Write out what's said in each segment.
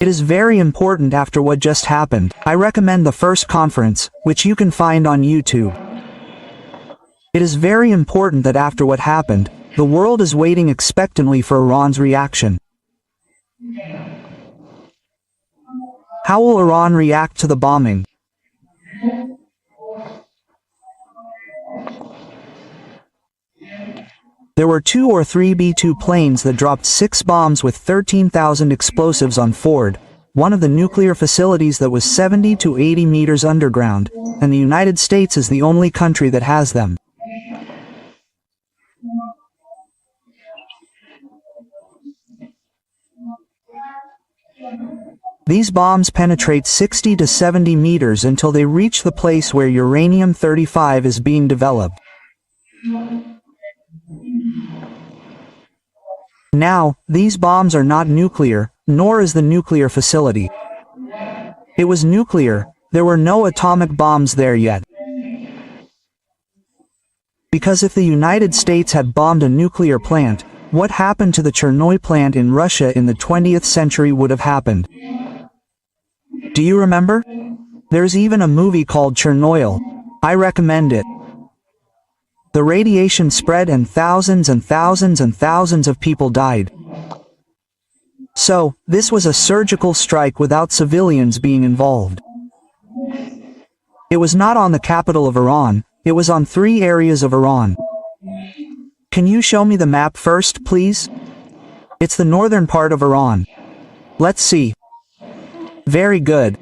It is very important after what just happened. I recommend the first conference, which you can find on YouTube. It is very important that after what happened, the world is waiting expectantly for Iran's reaction. How will Iran react to the bombing? There were 2 or 3 B-2 planes that dropped 6 bombs with 13,000 explosives on Ford, one of the nuclear facilities that was 70 to 80 meters underground, and the United States is the only country that has them. These bombs penetrate 60 to 70 meters until they reach the place where uranium-35 is being developed. Now, these bombs are not nuclear, nor is the nuclear facility. It was nuclear, there were no atomic bombs there yet. Because if the United States had bombed a nuclear plant, what happened to the Chernobyl plant in Russia in the 20th century would have happened. Do you remember? There's even a movie called Chernobyl. I recommend it. The radiation spread and thousands and thousands and thousands of people died. So, this was a surgical strike without civilians being involved. It was not on the capital of Iran, it was on 3 areas of Iran. Can you show me the map first, please? It's the northern part of Iran. Let's see. Very good.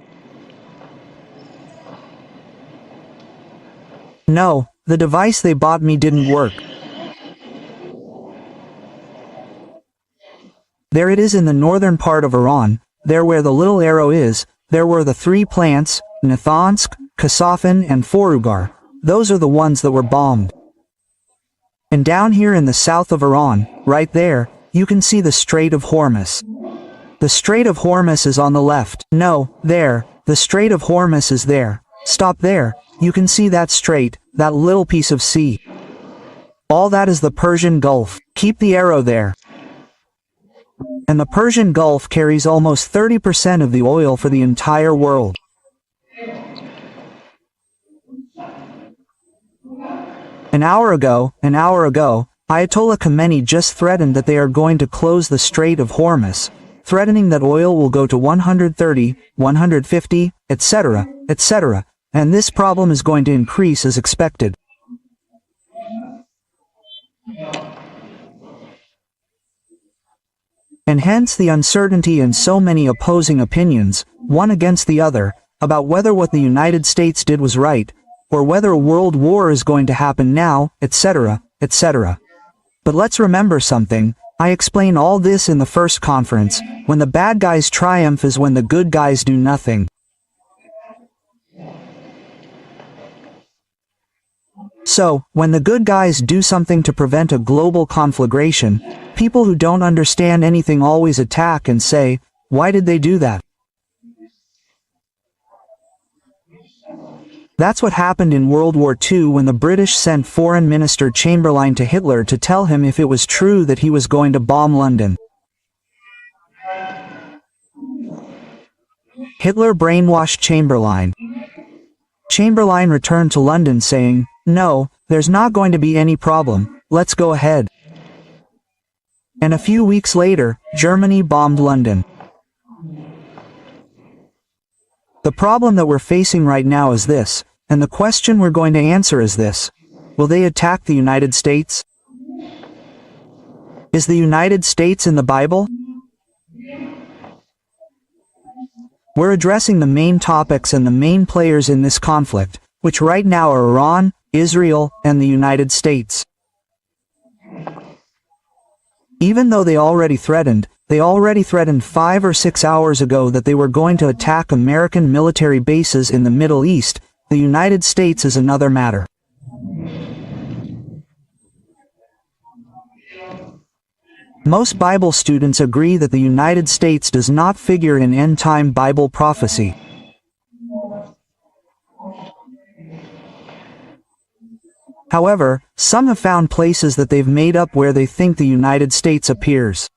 No, the device they bought me didn't work. There it is in the northern part of Iran, there where the little arrow is, there were the 3 plants, Natanz, Kasafin and Forugar. Those are the ones that were bombed. And down here in the south of Iran, right there, you can see the Strait of Hormuz. The Strait of Hormuz is on the left. No, there, the Strait of Hormuz is there. Stop there, you can see that strait, that little piece of sea. All that is the Persian Gulf. Keep the arrow there. And the Persian Gulf carries almost 30% of the oil for the entire world. An hour ago, Ayatollah Khamenei just threatened that they are going to close the Strait of Hormuz, threatening that oil will go to 130, 150, etc., etc., and this problem is going to increase as expected. And hence the uncertainty and so many opposing opinions, one against the other, about whether what the United States did was right, or whether a world war is going to happen now, etc., etc. But let's remember something, I explain all this in the first conference, when the bad guys triumph is when the good guys do nothing. So, when the good guys do something to prevent a global conflagration, people who don't understand anything always attack and say, why did they do that? That's what happened in World War II when the British sent Foreign Minister Chamberlain to Hitler to tell him if it was true that he was going to bomb London. Hitler brainwashed Chamberlain. Chamberlain returned to London saying, no, there's not going to be any problem, let's go ahead. And a few weeks later, Germany bombed London. The problem that we're facing right now is this, and the question we're going to answer is this. Will they attack the United States? Is the United States in the Bible? We're addressing the main topics and the main players in this conflict, which right now are Iran, Israel, and the United States. Even though they already threatened 5 or 6 hours ago that they were going to attack American military bases in the Middle East, the United States is another matter. Most Bible students agree that the United States does not figure in end-time Bible prophecy. However, some have found places that they've made up where they think the United States appears.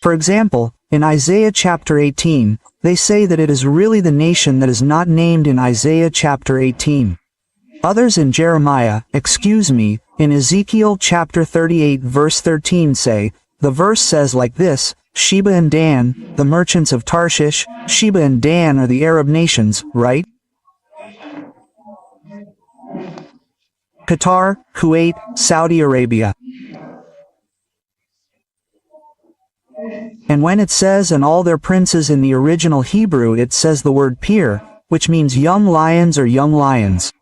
For example, in Isaiah chapter 18, they say that it is really the nation that is not named in Isaiah chapter 18. Others in Jeremiah, in Ezekiel chapter 38 verse 13 say, the verse says like this, Sheba and Dan, the merchants of Tarshish, Sheba and Dan are the Arab nations, right? Qatar, Kuwait, Saudi Arabia. And when it says and all their princes in the original Hebrew, it says the word pir, which means young lions or young lions.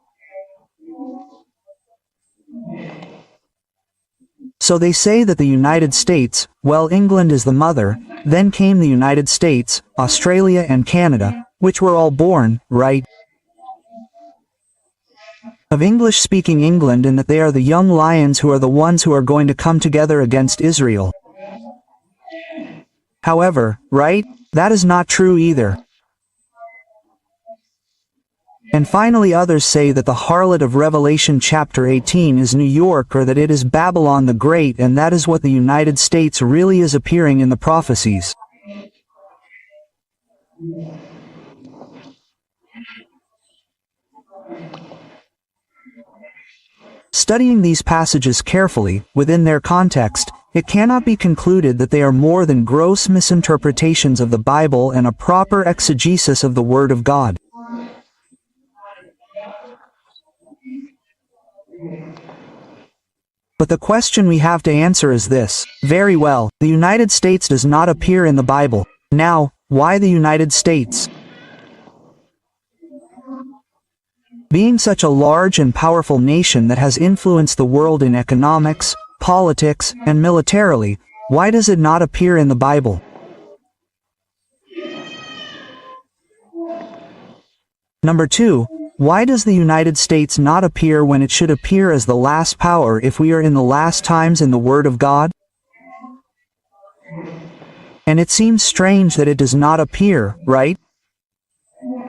So they say that the United States, well, England is the mother, then came the United States, Australia and Canada, which were all born, right, of English-speaking England, and that they are the young lions who are the ones who are going to come together against Israel. However, right, that is not true either. And finally others say that the harlot of Revelation chapter 18 is New York, or that it is Babylon the Great, and that is what the United States really is appearing in the prophecies. Studying these passages carefully, within their context, it cannot be concluded that they are more than gross misinterpretations of the Bible and a proper exegesis of the Word of God. But the question we have to answer is this. Very well, the United States does not appear in the Bible. Now, why the United States? Being such a large and powerful nation that has influenced the world in economics, politics, and militarily, why does it not appear in the Bible? Number 2. Why does the United States not appear when it should appear as the last power if we are in the last times in the Word of God? And it seems strange that it does not appear, right?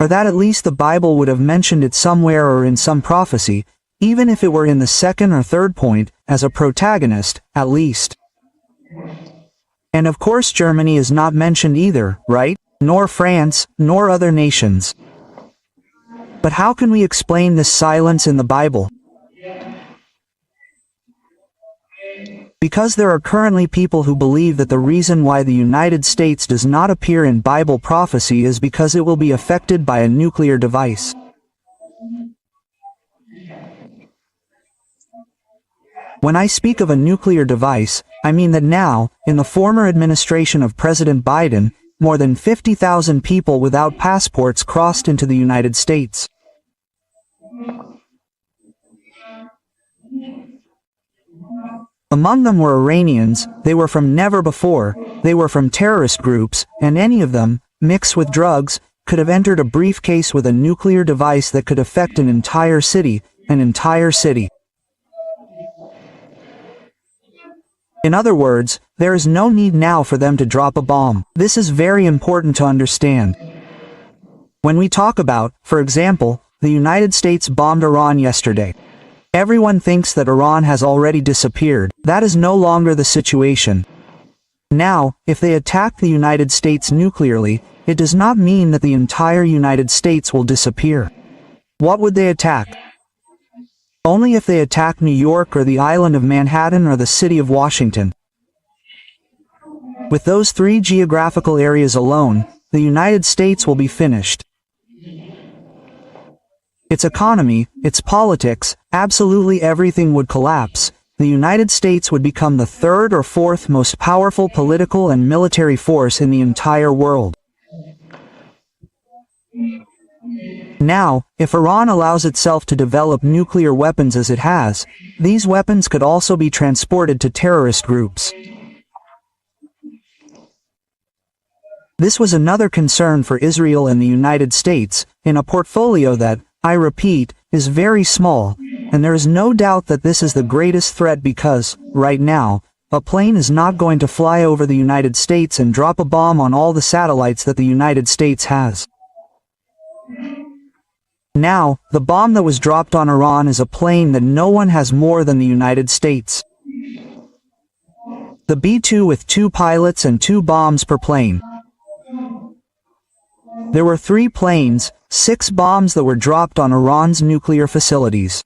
Or that at least the Bible would have mentioned it somewhere or in some prophecy, even if it were in the second or third point, as a protagonist, at least. And of course Germany is not mentioned either, right? Nor France, nor other nations. But how can we explain this silence in the Bible? Because there are currently people who believe that the reason why the United States does not appear in Bible prophecy is because it will be affected by a nuclear device. When I speak of a nuclear device, I mean that now, in the former administration of President Biden, more than 50,000 people without passports crossed into the United States. Among them were Iranians. They were from never before, they were from terrorist groups, and any of them, mixed with drugs, could have entered a briefcase with a nuclear device that could affect an entire city, In other words, there is no need now for them to drop a bomb. This is very important to understand. When we talk about, for example, the United States bombed Iran yesterday. Everyone thinks that Iran has already disappeared. That is no longer the situation. Now, if they attack the United States nuclearly, it does not mean that the entire United States will disappear. What would they attack? Only if they attack New York or the island of Manhattan or the city of Washington. With those 3 geographical areas alone, the United States will be finished. Its economy, its politics, absolutely everything would collapse. The United States would become the 3rd or 4th most powerful political and military force in the entire world. Now, if Iran allows itself to develop nuclear weapons as it has, these weapons could also be transported to terrorist groups. This was another concern for Israel and the United States, in a portfolio that, I repeat, is very small, and there is no doubt that this is the greatest threat because, right now, a plane is not going to fly over the United States and drop a bomb on all the satellites that the United States has. Now, the bomb that was dropped on Iran is a plane that no one has more than the United States. The B-2 with 2 pilots and 2 bombs per plane. There were 3 planes, 6 bombs that were dropped on Iran's nuclear facilities.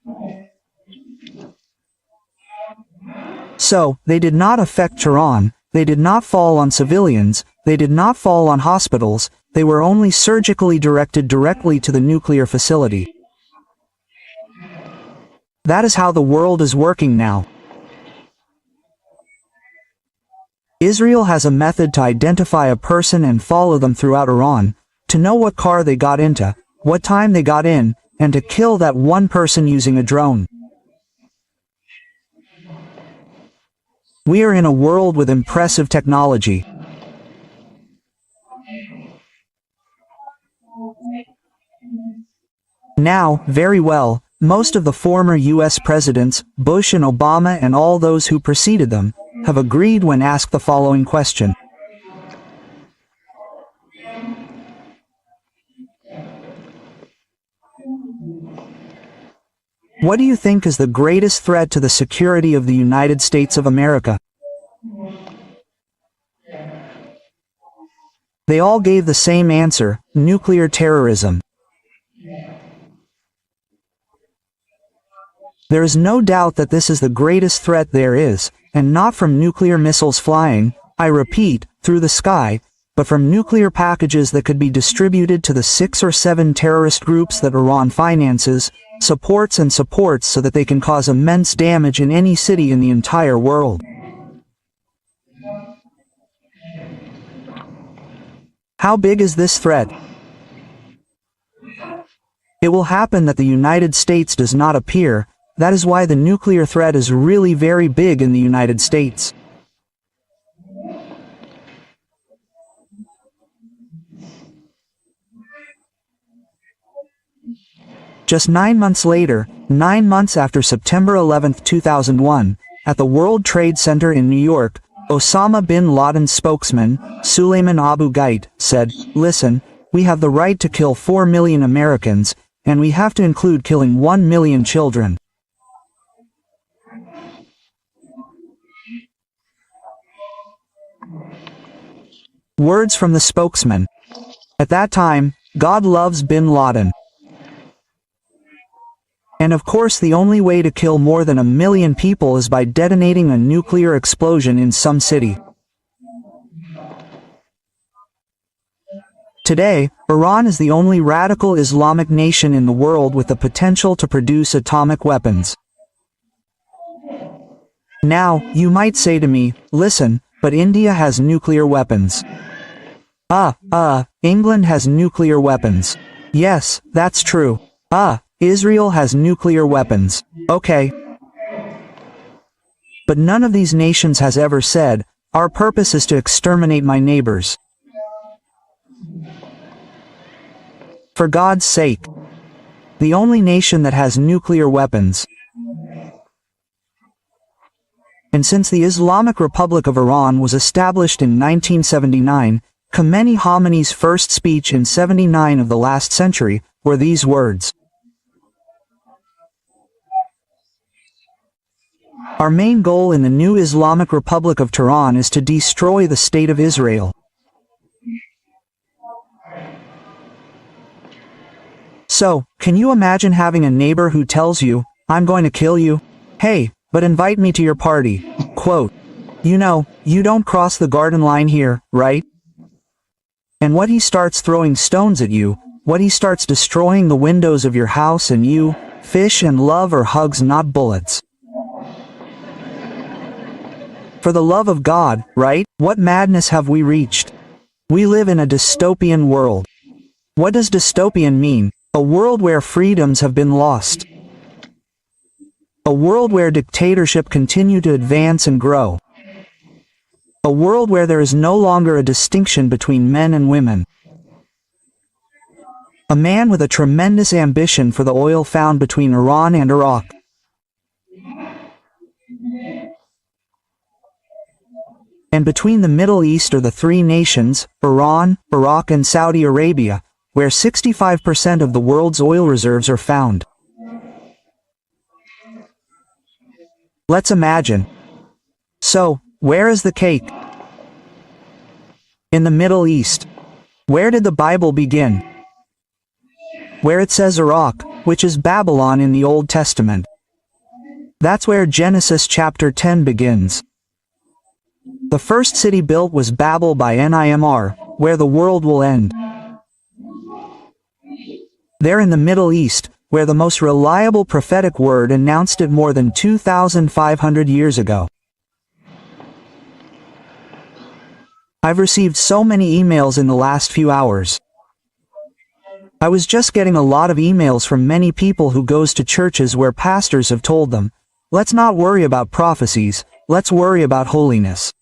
So, they did not affect Tehran, they did not fall on civilians, they did not fall on hospitals, they were only surgically directed directly to the nuclear facility. That is how the world is working now. Israel has a method to identify a person and follow them throughout Iran, to know what car they got into, what time they got in, and to kill that one person using a drone. We are in a world with impressive technology. Now, very well, most of the former US presidents, Bush and Obama and all those who preceded them, have agreed when asked the following question. What do you think is the greatest threat to the security of the United States of America? They all gave the same answer: nuclear terrorism. There is no doubt that this is the greatest threat there is, and not from nuclear missiles flying, I repeat, through the sky, but from nuclear packages that could be distributed to the 6 or 7 terrorist groups that Iran finances, supports so that they can cause immense damage in any city in the entire world. How big is this threat? It will happen that the United States does not appear. That is why the nuclear threat is really very big in the United States. Just 9 months later, 9 months after September 11, 2001, at the World Trade Center in New York, Osama bin Laden's spokesman, Suleiman Abu Ghait, said, "Listen, we have the right to kill 4 million Americans, and we have to include killing 1 million children." Words from the spokesman. At that time, God loves bin Laden. And of course the only way to kill more than 1 million people is by detonating a nuclear explosion in some city. Today, Iran is the only radical Islamic nation in the world with the potential to produce atomic weapons. Now, you might say to me, listen, but India has nuclear weapons. England has nuclear weapons. Yes, that's true. Israel has nuclear weapons. Okay. But none of these nations has ever said, our purpose is to exterminate my neighbors. For God's sake. The only nation that has nuclear weapons. And since the Islamic Republic of Iran was established in 1979, Khomeini Khomeini's first speech in 79 of the last century were these words. Our main goal in the new Islamic Republic of Tehran is to destroy the State of Israel. So, can you imagine having a neighbor who tells you, I'm going to kill you? Hey, but invite me to your party. Quote, you know, you don't cross the garden line here, right? And what he starts throwing stones at you, what he starts destroying the windows of your house and you, fish and love or hugs not bullets. For the love of God, right? What madness have we reached? We live in a dystopian world. What does dystopian mean? A world where freedoms have been lost. A world where dictatorship continue to advance and grow. A world where there is no longer a distinction between men and women. A man with a tremendous ambition for the oil found between Iran and Iraq. And between the Middle East are the 3 nations, Iran, Iraq and Saudi Arabia, where 65% of the world's oil reserves are found. Let's imagine. So, Where is the cake? In the Middle East. Where did the Bible begin? Where it says Iraq, which is Babylon in the Old Testament. That's where Genesis chapter 10 begins. The first city built was Babel by Nimr, where the world will end. There in the Middle East, where the most reliable prophetic word announced it more than 2,500 years ago. I've received so many emails in the last few hours. I was just getting a lot of emails from many people who goes to churches where pastors have told them, let's not worry about prophecies, let's worry about holiness.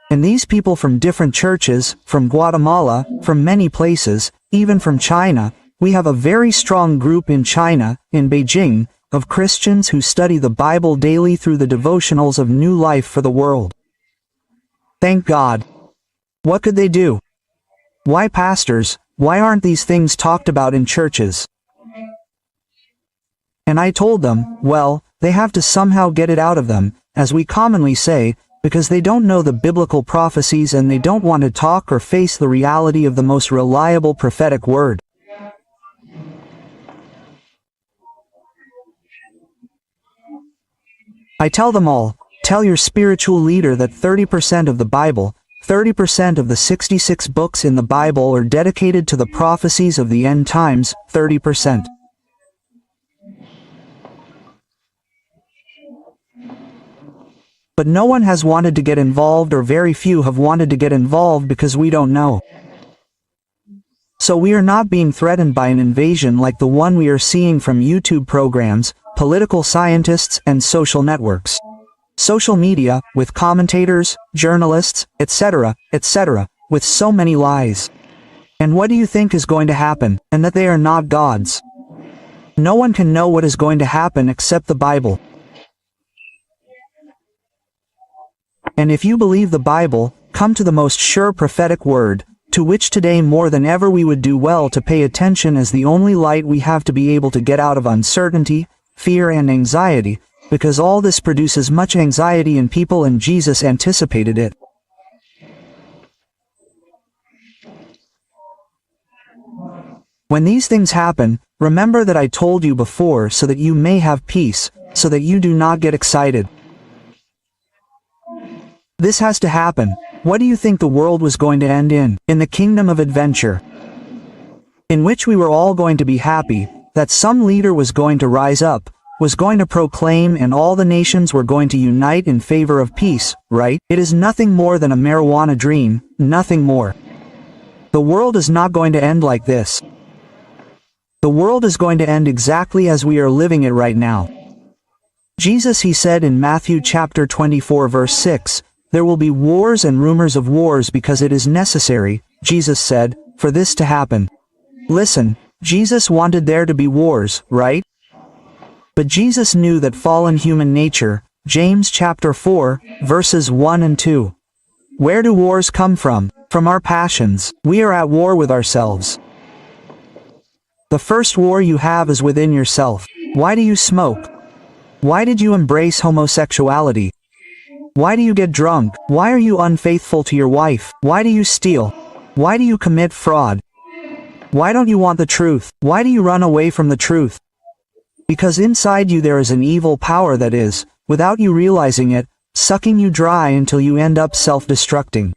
And these people from different churches, from Guatemala, from many places, even from China, we have a very strong group in China, in Beijing, of Christians who study the Bible daily through the devotionals of New Life for the World. Thank God. What could they do? Why pastors, why aren't these things talked about in churches? And I told them, well, they have to somehow get it out of them, as we commonly say, because they don't know the biblical prophecies and they don't want to talk or face the reality of the most reliable prophetic word. I tell them all, tell your spiritual leader that 30% of the Bible, 30% of the 66 books in the Bible are dedicated to the prophecies of the end times, 30%. But no one has wanted to get involved, or very few have wanted to get involved because we don't know. So we are not being threatened by an invasion like the one we are seeing from YouTube programs, political scientists, and social networks. Social media, with commentators, journalists, etc., with so many lies. And what do you think is going to happen, and that they are not gods? No one can know what is going to happen except the Bible. And if you believe the Bible, come to the most sure prophetic word, to which today more than ever we would do well to pay attention as the only light we have to be able to get out of uncertainty, fear and anxiety, because all this produces much anxiety in people and Jesus anticipated it. When these things happen, remember that I told you before so that you may have peace, so that you do not get excited. This has to happen. What do you think the world was going to end in? In the kingdom of adventure, in which we were all going to be happy, that some leader was going to rise up, was going to proclaim, and all the nations were going to unite in favor of peace, right? It is nothing more than a marijuana dream, nothing more. The world is not going to end like this. The world is going to end exactly as we are living it right now. Jesus, he said in Matthew chapter 24 verse 6, there will be wars and rumors of wars because it is necessary, Jesus said, for this to happen. Listen, Jesus wanted there to be wars, right? But Jesus knew that fallen human nature, James chapter 4, verses 1 and 2. Where do wars come from? From our passions. We are at war with ourselves. The first war you have is within yourself. Why do you smoke? Why did you embrace homosexuality? Why do you get drunk? Why are you unfaithful to your wife? Why do you steal? Why do you commit fraud? Why don't you want the truth? Why do you run away from the truth? Because inside you there is an evil power that is, without you realizing it, sucking you dry until you end up self-destructing.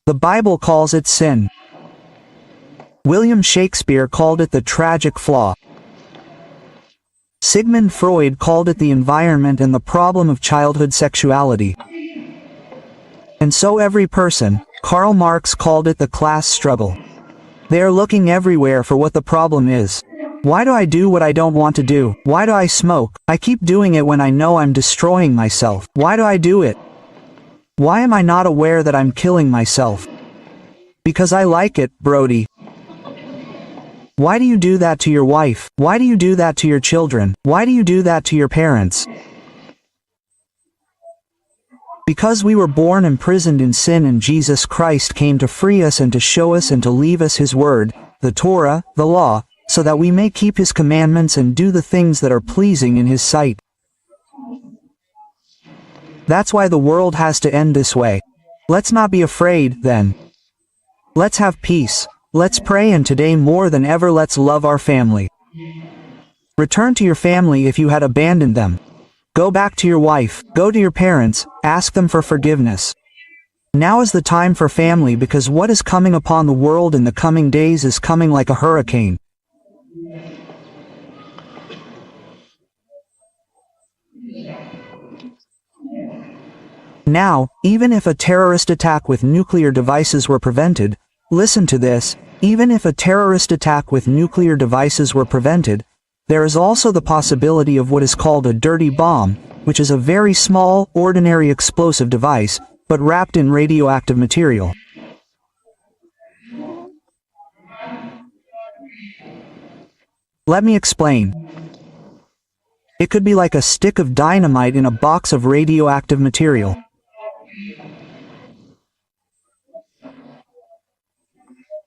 The Bible calls it sin. William Shakespeare called it the tragic flaw. Sigmund Freud called it the environment and the problem of childhood sexuality. And so every person, Karl Marx called it the class struggle. They are looking everywhere for what the problem is. Why do I do what I don't want to do? Why do I smoke? I keep doing it when I know I'm destroying myself. Why do I do it? Why am I not aware that I'm killing myself? Because I like it, Brody. Why do you do that to your wife? Why do you do that to your children? Why do you do that to your parents? Because we were born imprisoned in sin and Jesus Christ came to free us and to show us and to leave us His Word, the Torah, the law, so that we may keep his commandments and do the things that are pleasing in his sight. That's why the world has to end this way. Let's not be afraid, then. Let's have peace. Let's pray, and today more than ever let's love our family. Return to your family if you had abandoned them. Go back to your wife, go to your parents, ask them for forgiveness. Now is the time for family, because what is coming upon the world in the coming days is coming like a hurricane. Now, even if a terrorist attack with nuclear devices were prevented, listen to this, even if a terrorist attack with nuclear devices were prevented, there is also the possibility of what is called a dirty bomb, which is a very small, ordinary explosive device, but wrapped in radioactive material. Let me explain. It could be like a stick of dynamite in a box of radioactive material.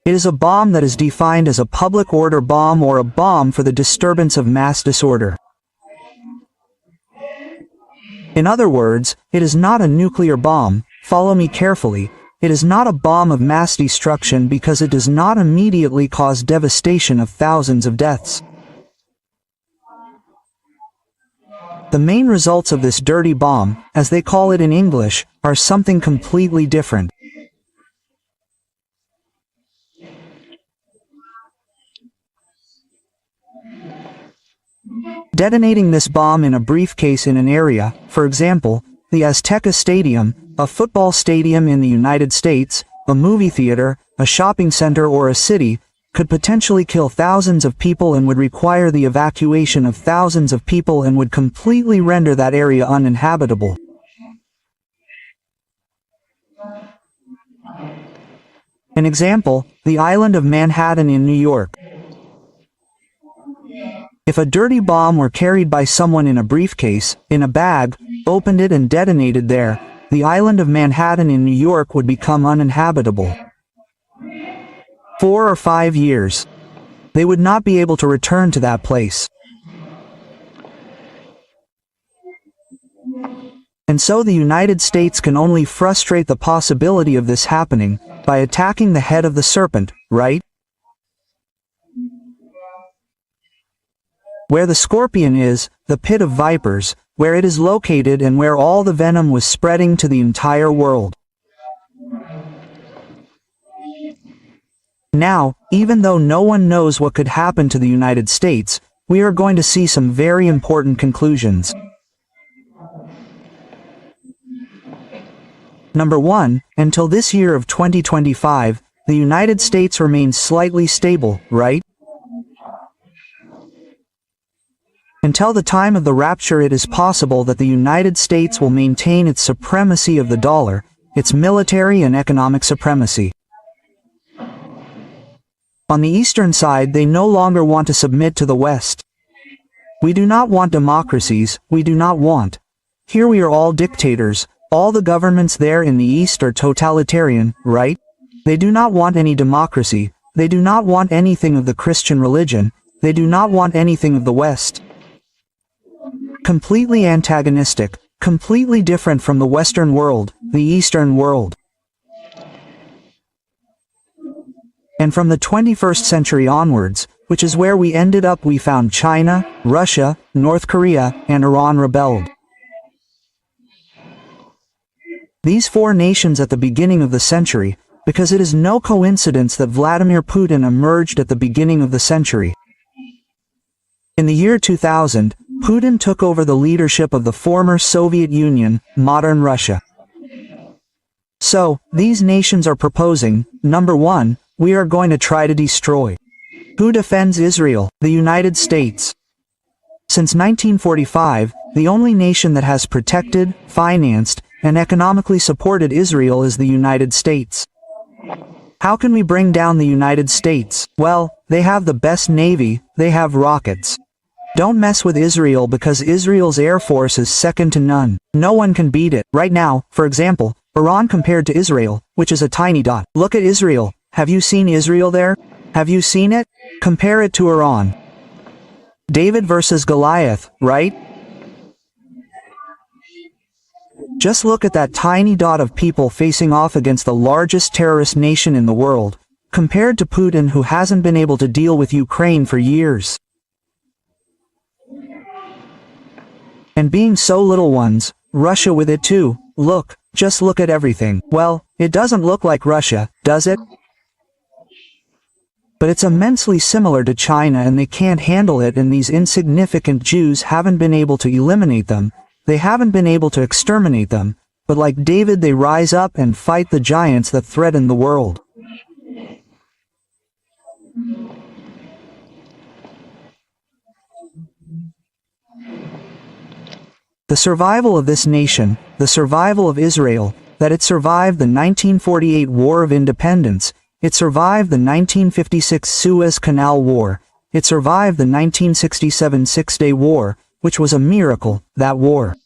It is a bomb that is defined as a public order bomb or a bomb for the disturbance of mass disorder. In other words, it is not a nuclear bomb. Follow me carefully. It is not a bomb of mass destruction because it does not immediately cause devastation of thousands of deaths. The main results of this dirty bomb, as they call it in English, are something completely different. Detonating this bomb in a briefcase in an area, for example, the Azteca Stadium, a football stadium in the United States, a movie theater, a shopping center, or a city, could potentially kill thousands of people and would require the evacuation of thousands of people and would completely render that area uninhabitable. An example, the island of Manhattan in New York. If a dirty bomb were carried by someone in a briefcase, in a bag, opened it and detonated there, the island of Manhattan in New York would become uninhabitable. 4 or 5 years. They would not be able to return to that place. And so the United States can only frustrate the possibility of this happening by attacking the head of the serpent, right? Where the scorpion is, the pit of vipers, where it is located and where all the venom was spreading to the entire world. Now, even though no one knows what could happen to the United States, we are going to see some very important conclusions. Number 1, until this year of 2025, the United States remains slightly stable, right? Until the time of the rapture, it is possible that the United States will maintain its supremacy of the dollar, its military and economic supremacy. On the eastern side, they no longer want to submit to the West. We do not want democracies, we do not want. Here we are all dictators, all the governments there in the East are totalitarian, right? They do not want any democracy, they do not want anything of the Christian religion, they do not want anything of the West. Completely antagonistic, completely different from the Western world, the Eastern world. And from the 21st century onwards, which is where we ended up, we found China, Russia, North Korea, and Iran rebelled. These 4 nations at the beginning of the century, because it is no coincidence that Vladimir Putin emerged at the beginning of the century. In the year 2000, Putin took over the leadership of the former Soviet Union, modern Russia. So, these nations are proposing, number 1, we are going to try to destroy. Who defends Israel? The United States. Since 1945, the only nation that has protected, financed, and economically supported Israel is the United States. How can we bring down the United States? Well, they have the best navy, they have rockets. Don't mess with Israel because Israel's air force is second to none. No one can beat it. Right now, for example, Iran compared to Israel, which is a tiny dot. Look at Israel. Have you seen Israel there? Have you seen it? Compare it to Iran. David versus Goliath, right? Just look at that tiny dot of people facing off against the largest terrorist nation in the world, compared to Putin, who hasn't been able to deal with Ukraine for years. And being so little ones, Russia with it too. Look, just look at everything. Well, it doesn't look like Russia, does it? But it's immensely similar to China, and they can't handle it, and these insignificant Jews haven't been able to eliminate them. They haven't been able to exterminate them, but like David, they rise up and fight the giants that threaten the world. The survival of this nation, the survival of Israel, that it survived the 1948 War of Independence, it survived the 1956 Suez Canal War, it survived the 1967 Six-Day War, which was a miracle, that war.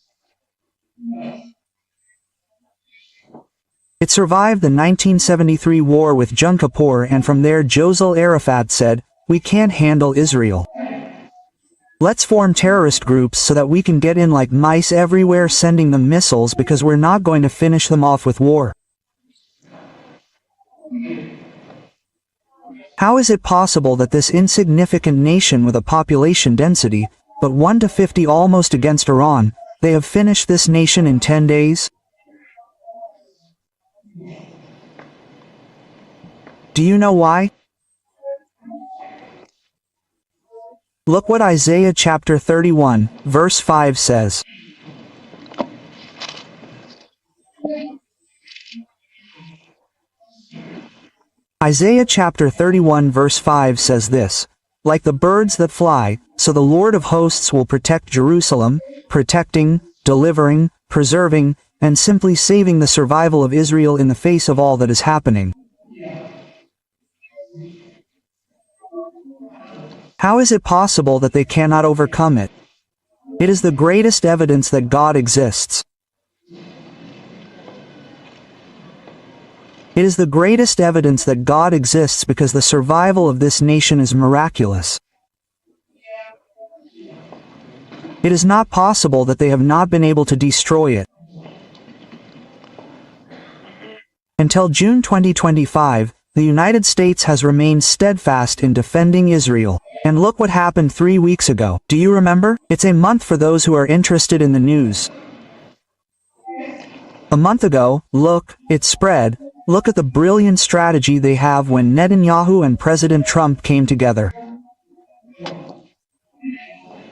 It survived the 1973 war with Yom Kippur, and from there Yasser Arafat said, "We can't handle Israel. Let's form terrorist groups so that we can get in like mice everywhere, sending them missiles, because we're not going to finish them off with war." How is it possible that this insignificant nation with a population density, but 1 to 50 almost against Iran, they have finished this nation in 10 days? Do you know why? Look what Isaiah chapter 31, verse 5 says. Isaiah chapter 31 verse 5 says this, "Like the birds that fly, so the Lord of hosts will protect Jerusalem, protecting, delivering, preserving, and simply saving the survival of Israel in the face of all that is happening." How is it possible that they cannot overcome it? It is the greatest evidence that God exists. It is the greatest evidence that God exists because the survival of this nation is miraculous. It is not possible that they have not been able to destroy it. Until June 2025, the United States has remained steadfast in defending Israel. And look what happened 3 weeks ago. Do you remember? It's a month for those who are interested in the news. A month ago, look, it spread. Look at the brilliant strategy they have when Netanyahu and President Trump came together.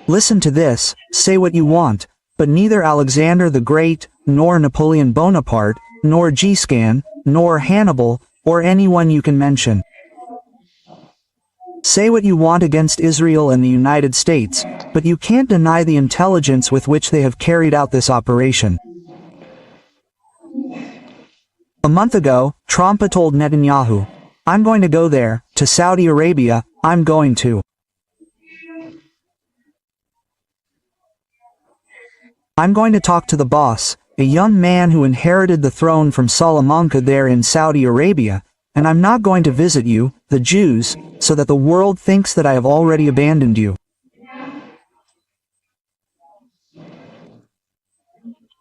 Listen to this, say what you want, but neither Alexander the Great, nor Napoleon Bonaparte, nor Genghis Khan, nor Hannibal, or anyone you can mention. Say what you want against Israel and the United States, but you can't deny the intelligence with which they have carried out this operation. A month ago, Trump told Netanyahu, "I'm going to go there, to Saudi Arabia, I'm going to. I'm going to talk to the boss, a young man who inherited the throne from Salamanca there in Saudi Arabia, and I'm not going to visit you, the Jews, so that the world thinks that I have already abandoned you."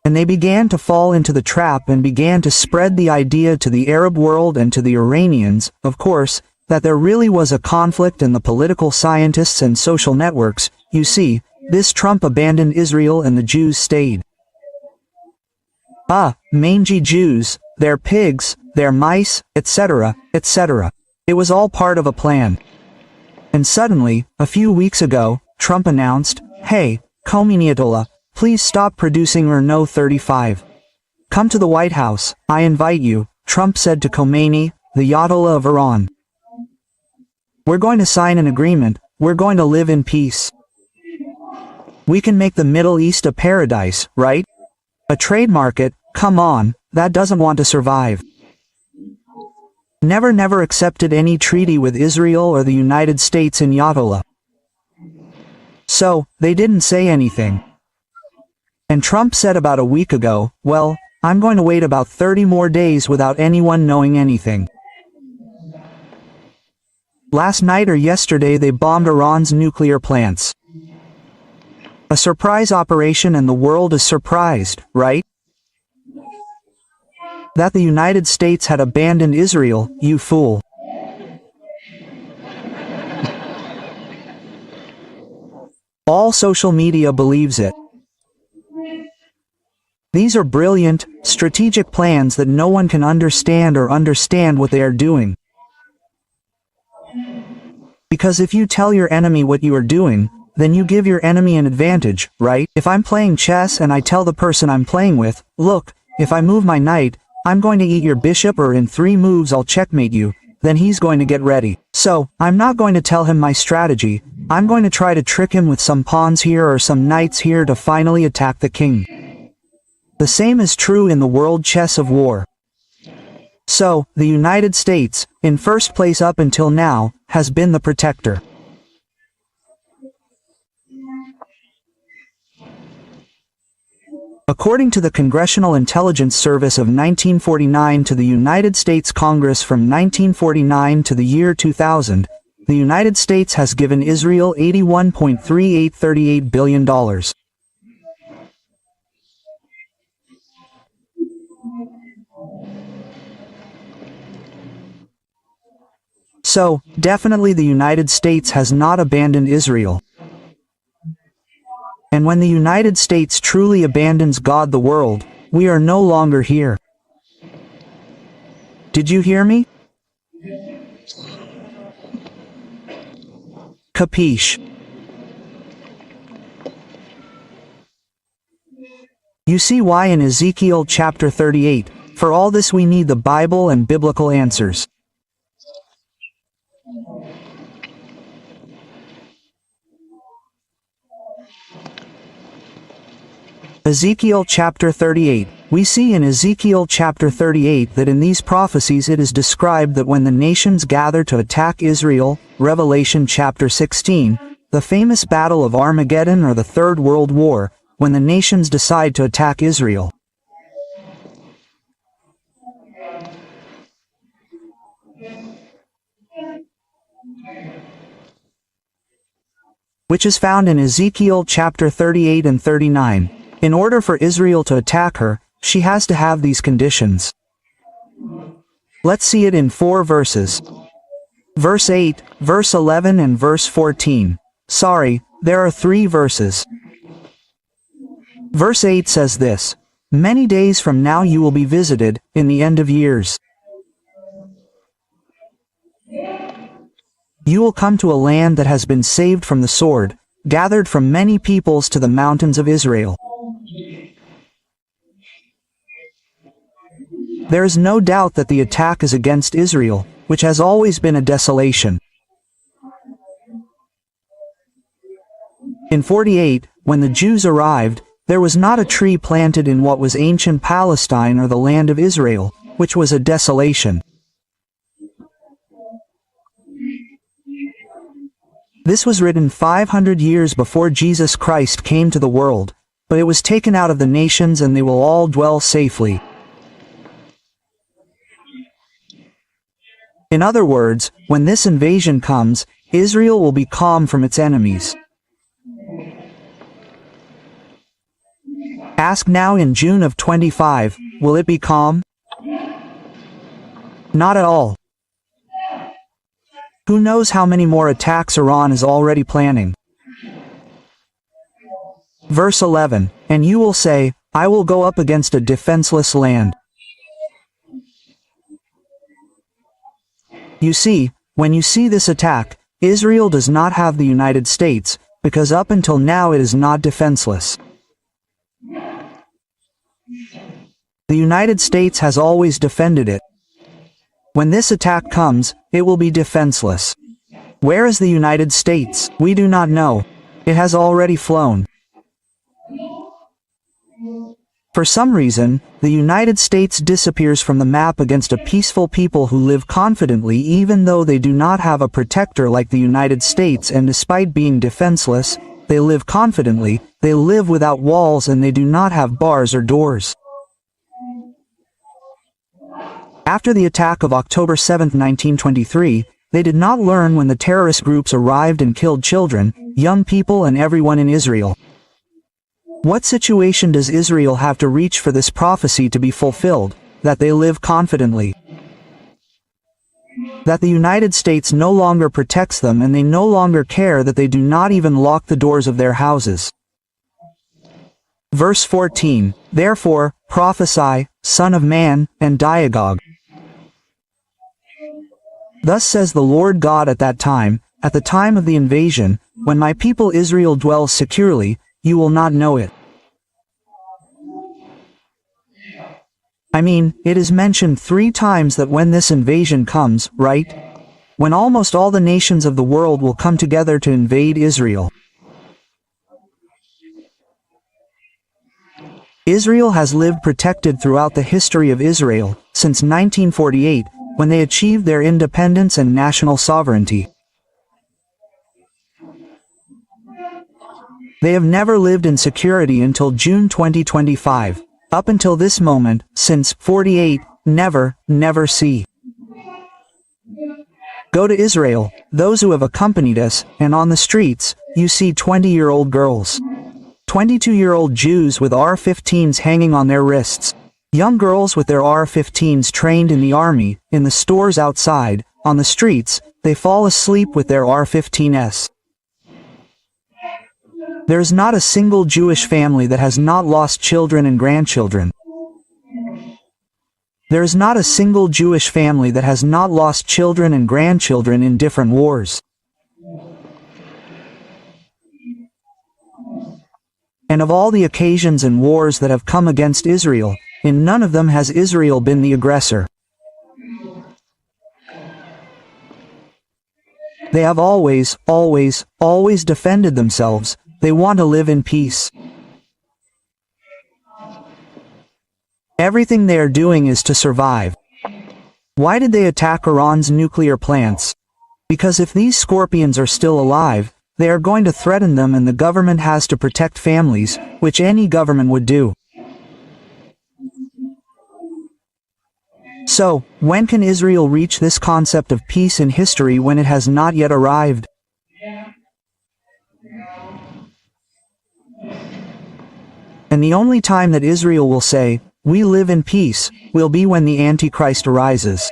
And they began to fall into the trap and began to spread the idea to the Arab world and to the Iranians, of course, that there really was a conflict, and the political scientists and social networks, you see, this Trump abandoned Israel and the Jews stayed. Ah, mangy Jews, they're pigs, they're mice, etc., etc. It was all part of a plan. And suddenly, a few weeks ago, Trump announced, "Hey, Khomeini Ayatollah, please stop producing Renault 35. Come to the White House, I invite you," Trump said to Khomeini, the Ayatollah of Iran. "We're going to sign an agreement, we're going to live in peace. We can make the Middle East a paradise, right? A trade market, come on, that doesn't want to survive." Never accepted any treaty with Israel or the United States in Ayatollah. So, they didn't say anything. And Trump said about a week ago, "Well, I'm going to wait about 30 more days without anyone knowing anything." Last night or yesterday they bombed Iran's nuclear plants. A surprise operation, and the world is surprised, right? That the United States had abandoned Israel, you fool. All social media believes it. These are brilliant, strategic plans that no one can understand what they are doing. Because if you tell your enemy what you are doing, then you give your enemy an advantage, right? If I'm playing chess and I tell the person I'm playing with, look, if I move my knight, I'm going to eat your bishop, or in 3 moves I'll checkmate you, then he's going to get ready. So, I'm not going to tell him my strategy, I'm going to try to trick him with some pawns here or some knights here to finally attack the king. The same is true in the world chess of war. So, the United States, in first place up until now, has been the protector. According to the Congressional Intelligence Service of 1949 to the United States Congress from 1949 to the year 2000, the United States has given Israel $81.3838 billion. So, definitely the United States has not abandoned Israel. And when the United States truly abandons God the world, we are no longer here. Did you hear me? Capiche? You see why in Ezekiel chapter 38, for all this we need the Bible and biblical answers. Ezekiel chapter 38. We see in Ezekiel chapter 38 that in these prophecies it is described that when the nations gather to attack Israel, Revelation chapter 16, the famous battle of Armageddon or the Third World War, when the nations decide to attack Israel. Which is found in Ezekiel chapter 38 and 39. In order for Israel to attack her, she has to have these conditions. Let's see it in 4 verses. Verse 8, verse 11 and verse 14. Sorry, there are 3 verses. Verse 8 says this, "Many days from now you will be visited, in the end of years. You will come to a land that has been saved from the sword, gathered from many peoples to the mountains of Israel." There is no doubt that the attack is against Israel, which has always been a desolation. In 48, when the Jews arrived, there was not a tree planted in what was ancient Palestine or the land of Israel, which was a desolation. This was written 500 years before Jesus Christ came to the world, but it was taken out of the nations and they will all dwell safely. In other words, when this invasion comes, Israel will be calm from its enemies. Ask now in June of 25, will it be calm? Not at all. Who knows how many more attacks Iran is already planning? Verse 11, "And you will say, I will go up against a defenseless land." You see, when you see this attack, Israel does not have the United States, because up until now it is not defenseless. The United States has always defended it. When this attack comes, it will be defenseless. Where is the United States? We do not know. It has already flown. For some reason, the United States disappears from the map against a peaceful people who live confidently even though they do not have a protector like the United States, and despite being defenseless, they live confidently, they live without walls, and they do not have bars or doors. After the attack of October 7, 1923, They did not learn when the terrorist groups arrived and killed children, young people and everyone in Israel. What situation does Israel have to reach for this prophecy to be fulfilled, that they live confidently? That the United States no longer protects them and they no longer care, that they do not even lock the doors of their houses. Verse 14, Therefore, prophesy, Son of man, and Diagog. Thus says the Lord God at that time, at the time of the invasion, when my people Israel dwells securely, you will not know it. I mean, it is mentioned 3 times that when this invasion comes, right? When almost all the nations of the world will come together to invade Israel. Israel has lived protected throughout the history of Israel, since 1948, when they achieved their independence and national sovereignty. They have never lived in security until June 2025. Up until this moment, since 48, never see. Go to Israel, those who have accompanied us, and on the streets, you see 20-year-old girls. 22-year-old Jews with AR-15s hanging on their wrists. Young girls with their AR-15s trained in the army, in the stores outside, on the streets, they fall asleep with their AR-15s. There is not a single Jewish family that has not lost children and grandchildren. There is not a single Jewish family that has not lost children and grandchildren in different wars. And of all the occasions and wars that have come against Israel, in none of them has Israel been the aggressor. They have always defended themselves. They want to live in peace. Everything they are doing is to survive. Why did they attack Iran's nuclear plants? Because if these scorpions are still alive, they are going to threaten them, and the government has to protect families, which any government would do. So, when can Israel reach this concept of peace in history when it has not yet arrived? And the only time that Israel will say, "We live in peace," will be when the Antichrist arises.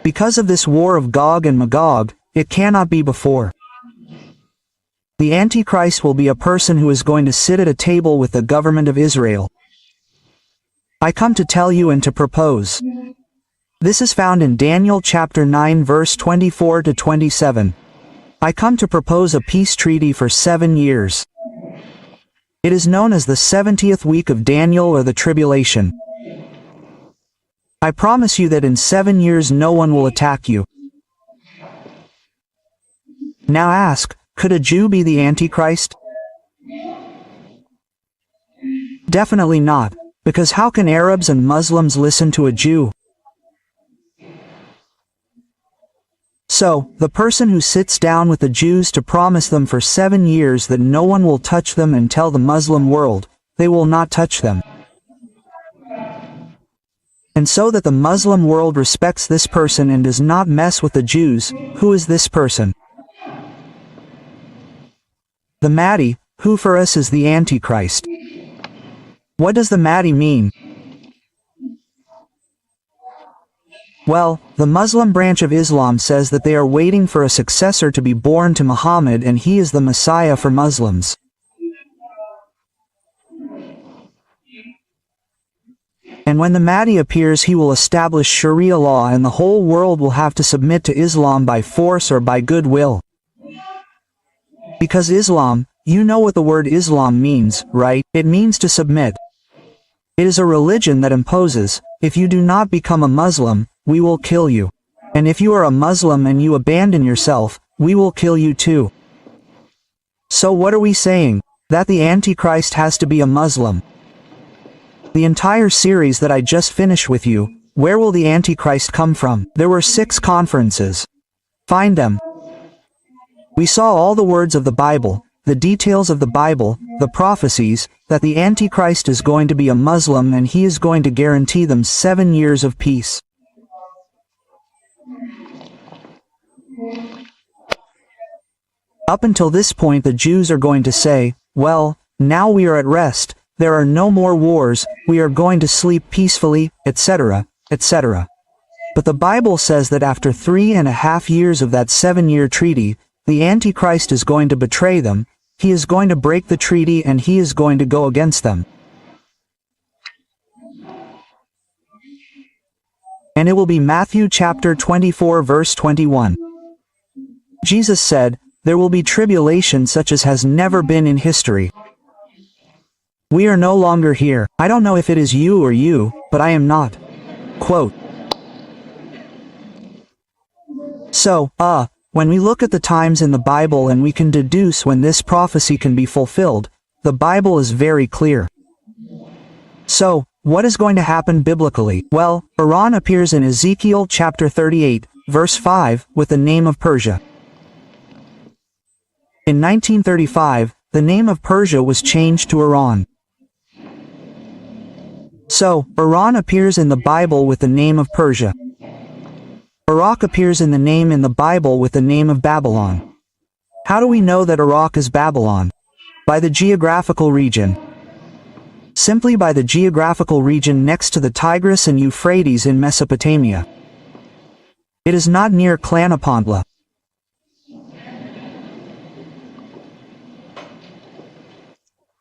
Because of this war of Gog and Magog, it cannot be before. The Antichrist will be a person who is going to sit at a table with the government of Israel. I come to tell you and to propose. This is found in Daniel chapter 9 verse 24 to 27. I come to propose a peace treaty for 7 years. It is known as the 70th week of Daniel, or the tribulation. I promise you that in 7 years no one will attack you. Now ask, could a Jew be the Antichrist? Definitely not, because how can Arabs and Muslims listen to a Jew? So, the person who sits down with the Jews to promise them for 7 years that no one will touch them and tell the Muslim world, they will not touch them. And so that the Muslim world respects this person and does not mess with the Jews, who is this person? The Mahdi, who for us is the Antichrist. What does the Mahdi mean? Well, the Muslim branch of Islam says that they are waiting for a successor to be born to Muhammad, and he is the Messiah for Muslims. And when the Mahdi appears, he will establish Sharia law, and the whole world will have to submit to Islam by force or by goodwill. Because Islam, you know what the word Islam means, right? It means to submit. It is a religion that imposes, if you do not become a Muslim, we will kill you. And if you are a Muslim and you abandon yourself, we will kill you too. So what are we saying? That the Antichrist has to be a Muslim. The entire series that I just finished with you, where will the Antichrist come from? There were 6 conferences. Find them. We saw all the words of the Bible, the details of the Bible, the prophecies, that the Antichrist is going to be a Muslim and he is going to guarantee them 7 years of peace. Up until this point, the Jews are going to say, well, now we are at rest, there are no more wars, we are going to sleep peacefully, etc., etc. But the Bible says that after 3.5 years of that 7-year treaty, the Antichrist is going to betray them, he is going to break the treaty, and he is going to go against them. And it will be Matthew chapter 24 verse 21. Jesus said, there will be tribulation such as has never been in history. We are no longer here. I don't know if it is you or you, but I am not. Quote. So, when we look at the times in the Bible and we can deduce when this prophecy can be fulfilled, the Bible is very clear. So, what is going to happen biblically? Well, Iran appears in Ezekiel chapter 38, verse 5, with the name of Persia. In 1935, the name of Persia was changed to Iran. So, Iran appears in the Bible with the name of Persia. Iraq appears in the name in the Bible with the name of Babylon. How do we know that Iraq is Babylon? By the geographical region. Simply by the geographical region next to the Tigris and Euphrates in Mesopotamia. It is not near Tlanapantla.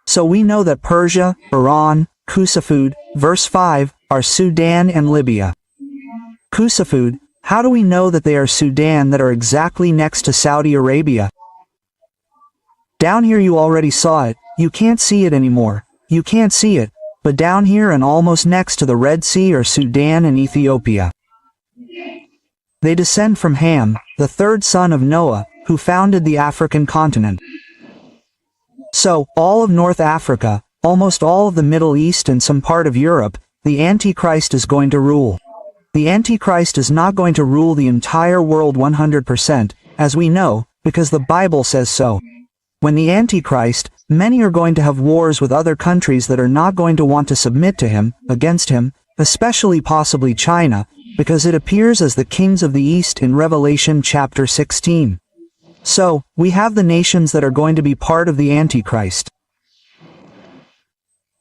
So we know that Persia, Iran, Qusayfud, verse 5, are Sudan and Libya. Qusayfud, how do we know that they are Sudan that are exactly next to Saudi Arabia? Down here you already saw it, you can't see it anymore, you can't see it, but down here and almost next to the Red Sea are Sudan and Ethiopia. They descend from Ham, the third son of Noah, who founded the African continent. So, all of North Africa, almost all of the Middle East and some part of Europe, the Antichrist is going to rule. The Antichrist is not going to rule the entire world 100%, as we know, because the Bible says so. When the Antichrist, many are going to have wars with other countries that are not going to want to submit to him, against him, especially possibly China, because it appears as the kings of the East in Revelation chapter 16. So, we have the nations that are going to be part of the Antichrist.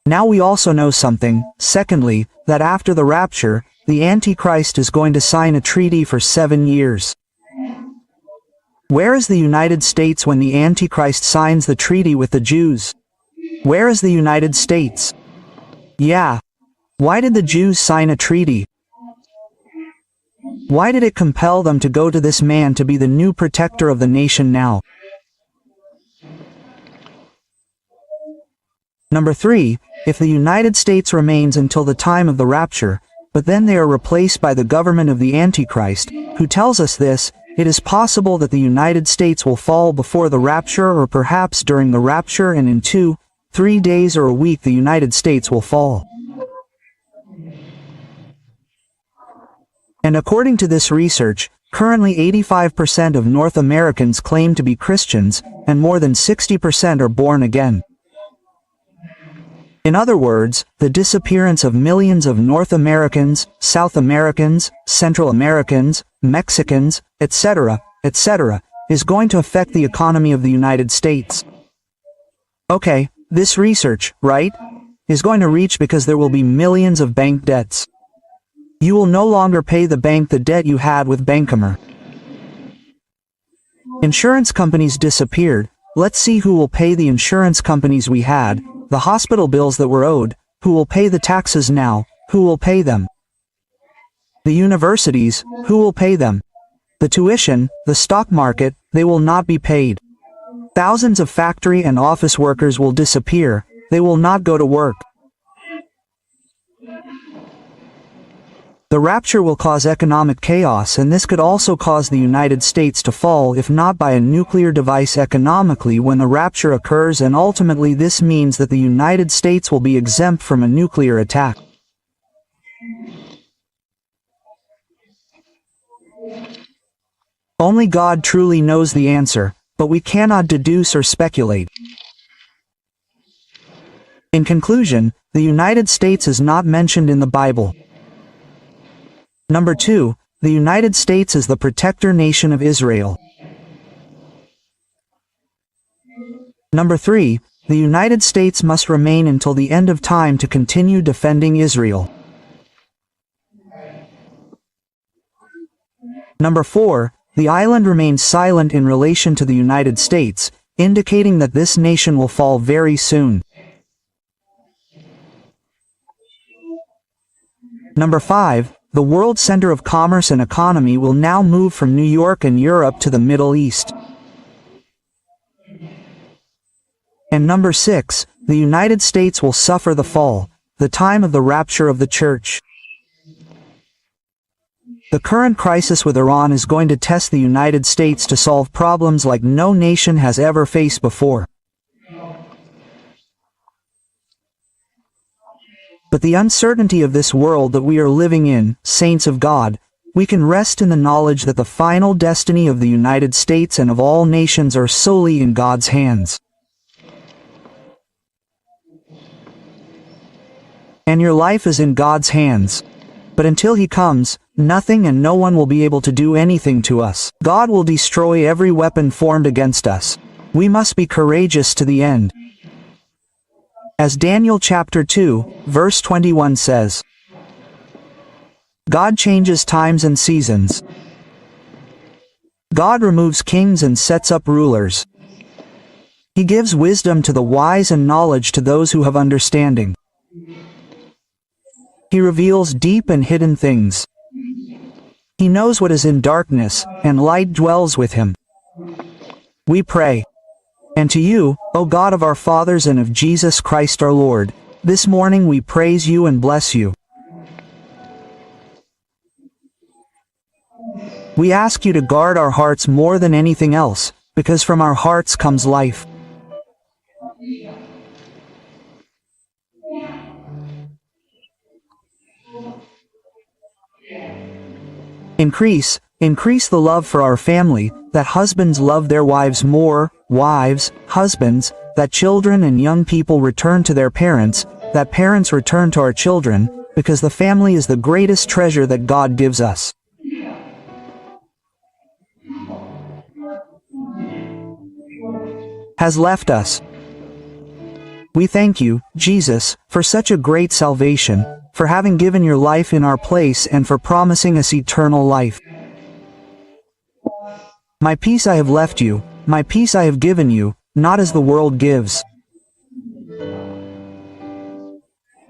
Now we also know something, secondly, that after the rapture, the Antichrist is going to sign a treaty for 7 years. Where is the United States when the Antichrist signs the treaty with the Jews? Where is the United States? Yeah. Why did the Jews sign a treaty? Why did it compel them to go to this man to be the new protector of the nation now? Number 3, if the United States remains until the time of the rapture, but then they are replaced by the government of the Antichrist, who tells us this, it is possible that the United States will fall before the rapture or perhaps during the rapture, and in 2-3 days or a week the United States will fall. And according to this research, currently 85% of North Americans claim to be Christians, and more than 60% are born again. In other words, the disappearance of millions of North Americans, South Americans, Central Americans, Mexicans, etc., etc., is going to affect the economy of the United States. Okay, this research, right, is going to reach because there will be millions of bank debts. You will no longer pay the bank the debt you had with Bancomer. Insurance companies disappeared. Let's see who will pay the insurance companies we had, the hospital bills that were owed, who will pay the taxes now, who will pay them? The universities, who will pay them? The tuition, the stock market, they will not be paid. Thousands of factory and office workers will disappear, they will not go to work. The rapture will cause economic chaos, and this could also cause the United States to fall if not by a nuclear device economically when the rapture occurs, and ultimately this means that the United States will be exempt from a nuclear attack. Only God truly knows the answer, but we cannot deduce or speculate. In conclusion, the United States is not mentioned in the Bible. Number 2, the United States is the protector nation of Israel. Number 3, the United States must remain until the end of time to continue defending Israel. Number 4, the island remains silent in relation to the United States, indicating that this nation will fall very soon. Number 5, the world center of commerce and economy will now move from New York and Europe to the Middle East. And number 6, the United States will suffer the fall, the time of the rapture of the church. The current crisis with Iran is going to test the United States to solve problems like no nation has ever faced before. But the uncertainty of this world that we are living in, saints of God, we can rest in the knowledge that the final destiny of the United States and of all nations are solely in God's hands. And your life is in God's hands. But until He comes, nothing and no one will be able to do anything to us. God will destroy every weapon formed against us. We must be courageous to the end. As Daniel chapter 2, verse 21 says, God changes times and seasons. God removes kings and sets up rulers. He gives wisdom to the wise and knowledge to those who have understanding. He reveals deep and hidden things. He knows what is in darkness, and light dwells with Him. We pray. And to you, O God of our fathers and of Jesus Christ our Lord, this morning we praise you and bless you. We ask you to guard our hearts more than anything else, because from our hearts comes life. Increase the love for our family, that husbands love their wives more, wives, husbands, that children and young people return to their parents, that parents return to our children, because the family is the greatest treasure that God gives us. Has left us. We thank you, Jesus, for such a great salvation, for having given your life in our place and for promising us eternal life. My peace I have left you, my peace I have given you, not as the world gives.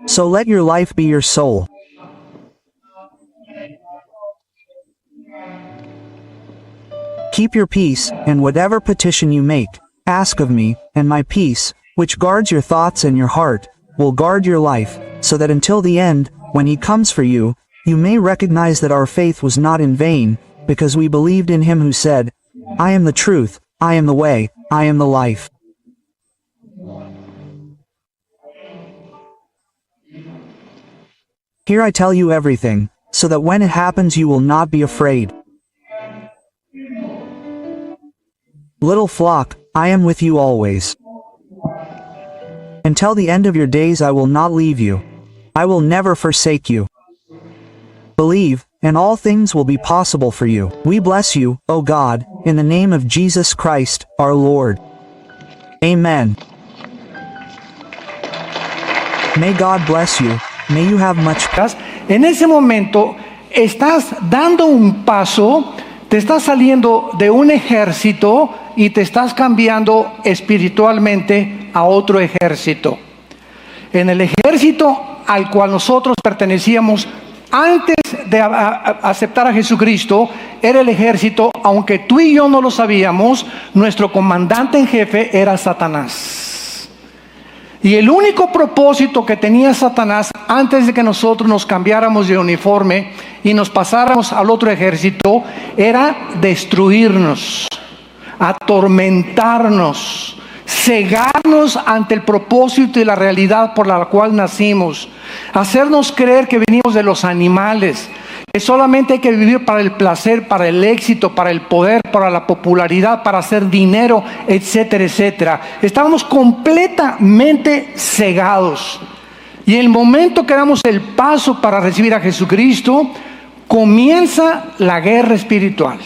So let your life be your soul. Keep your peace, and whatever petition you make, ask of me, and my peace, which guards your thoughts and your heart, will guard your life, so that until the end, when He comes for you, you may recognize that our faith was not in vain, because we believed in Him who said, I am the truth, I am the way, I am the life. Here I tell you everything, so that when it happens you will not be afraid. Little flock, I am with you always. Until the end of your days I will not leave you. I will never forsake you. Believe, and all things will be possible for you. We bless you, O God, in the name of Jesus Christ, our Lord. Amen. May God bless you. May you have much. En ese momento estás dando un paso, te estás saliendo de un ejército y te estás cambiando espiritualmente a otro ejército. En el ejército al cual nosotros pertenecíamos antes de aceptar a Jesucristo, era el ejército, aunque tú y yo no lo sabíamos, nuestro comandante en jefe era Satanás. Y el único propósito que tenía Satanás antes de que nosotros nos cambiáramos de uniforme y nos pasáramos al otro ejército era destruirnos, atormentarnos, cegarnos ante el propósito y la realidad por la cual nacimos, hacernos creer que venimos de los animales, que solamente hay que vivir para el placer, para el éxito, para el poder, para la popularidad, para hacer dinero, etcétera, etcétera. Estábamos completamente cegados. Y en el momento que damos el paso para recibir a Jesucristo, comienza la guerra espiritual.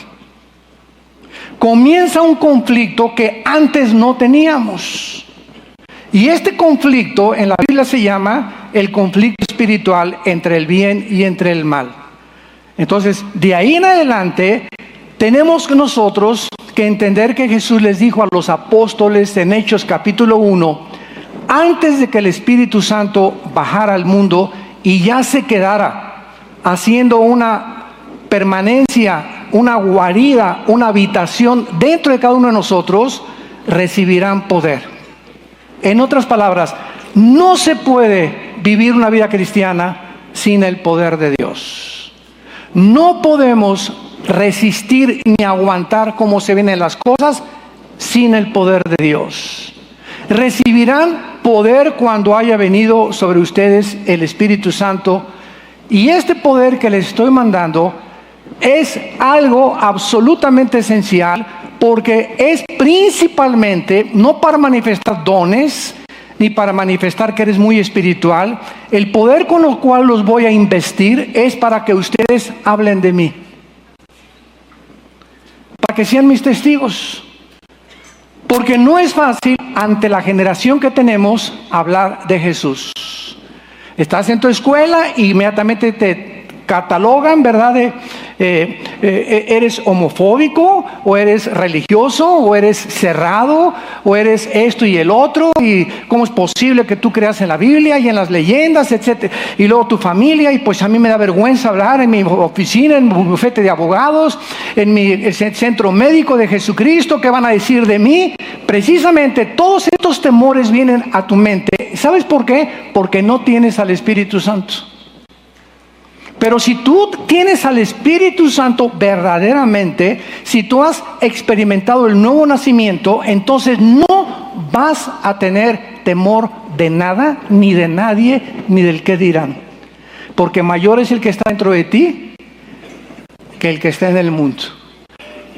Comienza un conflicto que antes no teníamos. Y este conflicto en la Biblia se llama el conflicto espiritual entre el bien y entre el mal. Entonces, de ahí en adelante, tenemos nosotros que entender que Jesús les dijo a los apóstoles en Hechos capítulo 1, antes de que el Espíritu Santo bajara al mundo y ya se quedara haciendo una permanencia, una guarida, una habitación dentro de cada uno de nosotros, recibirán poder. En otras palabras, no se puede vivir una vida cristiana sin el poder de Dios. No podemos resistir ni aguantar cómo se vienen las cosas sin el poder de Dios. Recibirán poder cuando haya venido sobre ustedes el Espíritu Santo, y este poder que les estoy mandando es algo absolutamente esencial, porque es principalmente no para manifestar dones ni para manifestar que eres muy espiritual. El poder con el cual los voy a investir es para que ustedes hablen de mí, para que sean mis testigos. Porque no es fácil ante la generación que tenemos hablar de Jesús. Estás en tu escuela y inmediatamente te catalogan, ¿verdad? Eres homofóbico, o eres religioso, o eres cerrado, o eres esto y el otro, y cómo es posible que tú creas en la Biblia y en las leyendas, etcétera. Y luego tu familia, y pues a mí me da vergüenza hablar en mi oficina, en mi bufete de abogados, en mi centro médico de Jesucristo. ¿Qué van a decir de mí? Precisamente todos estos temores vienen a tu mente. ¿Sabes por qué? Porque no tienes al Espíritu Santo. Pero si tú tienes al Espíritu Santo verdaderamente, si tú has experimentado el nuevo nacimiento, entonces no vas a tener temor de nada, ni de nadie, ni del qué dirán. Porque mayor es el que está dentro de ti que el que está en el mundo.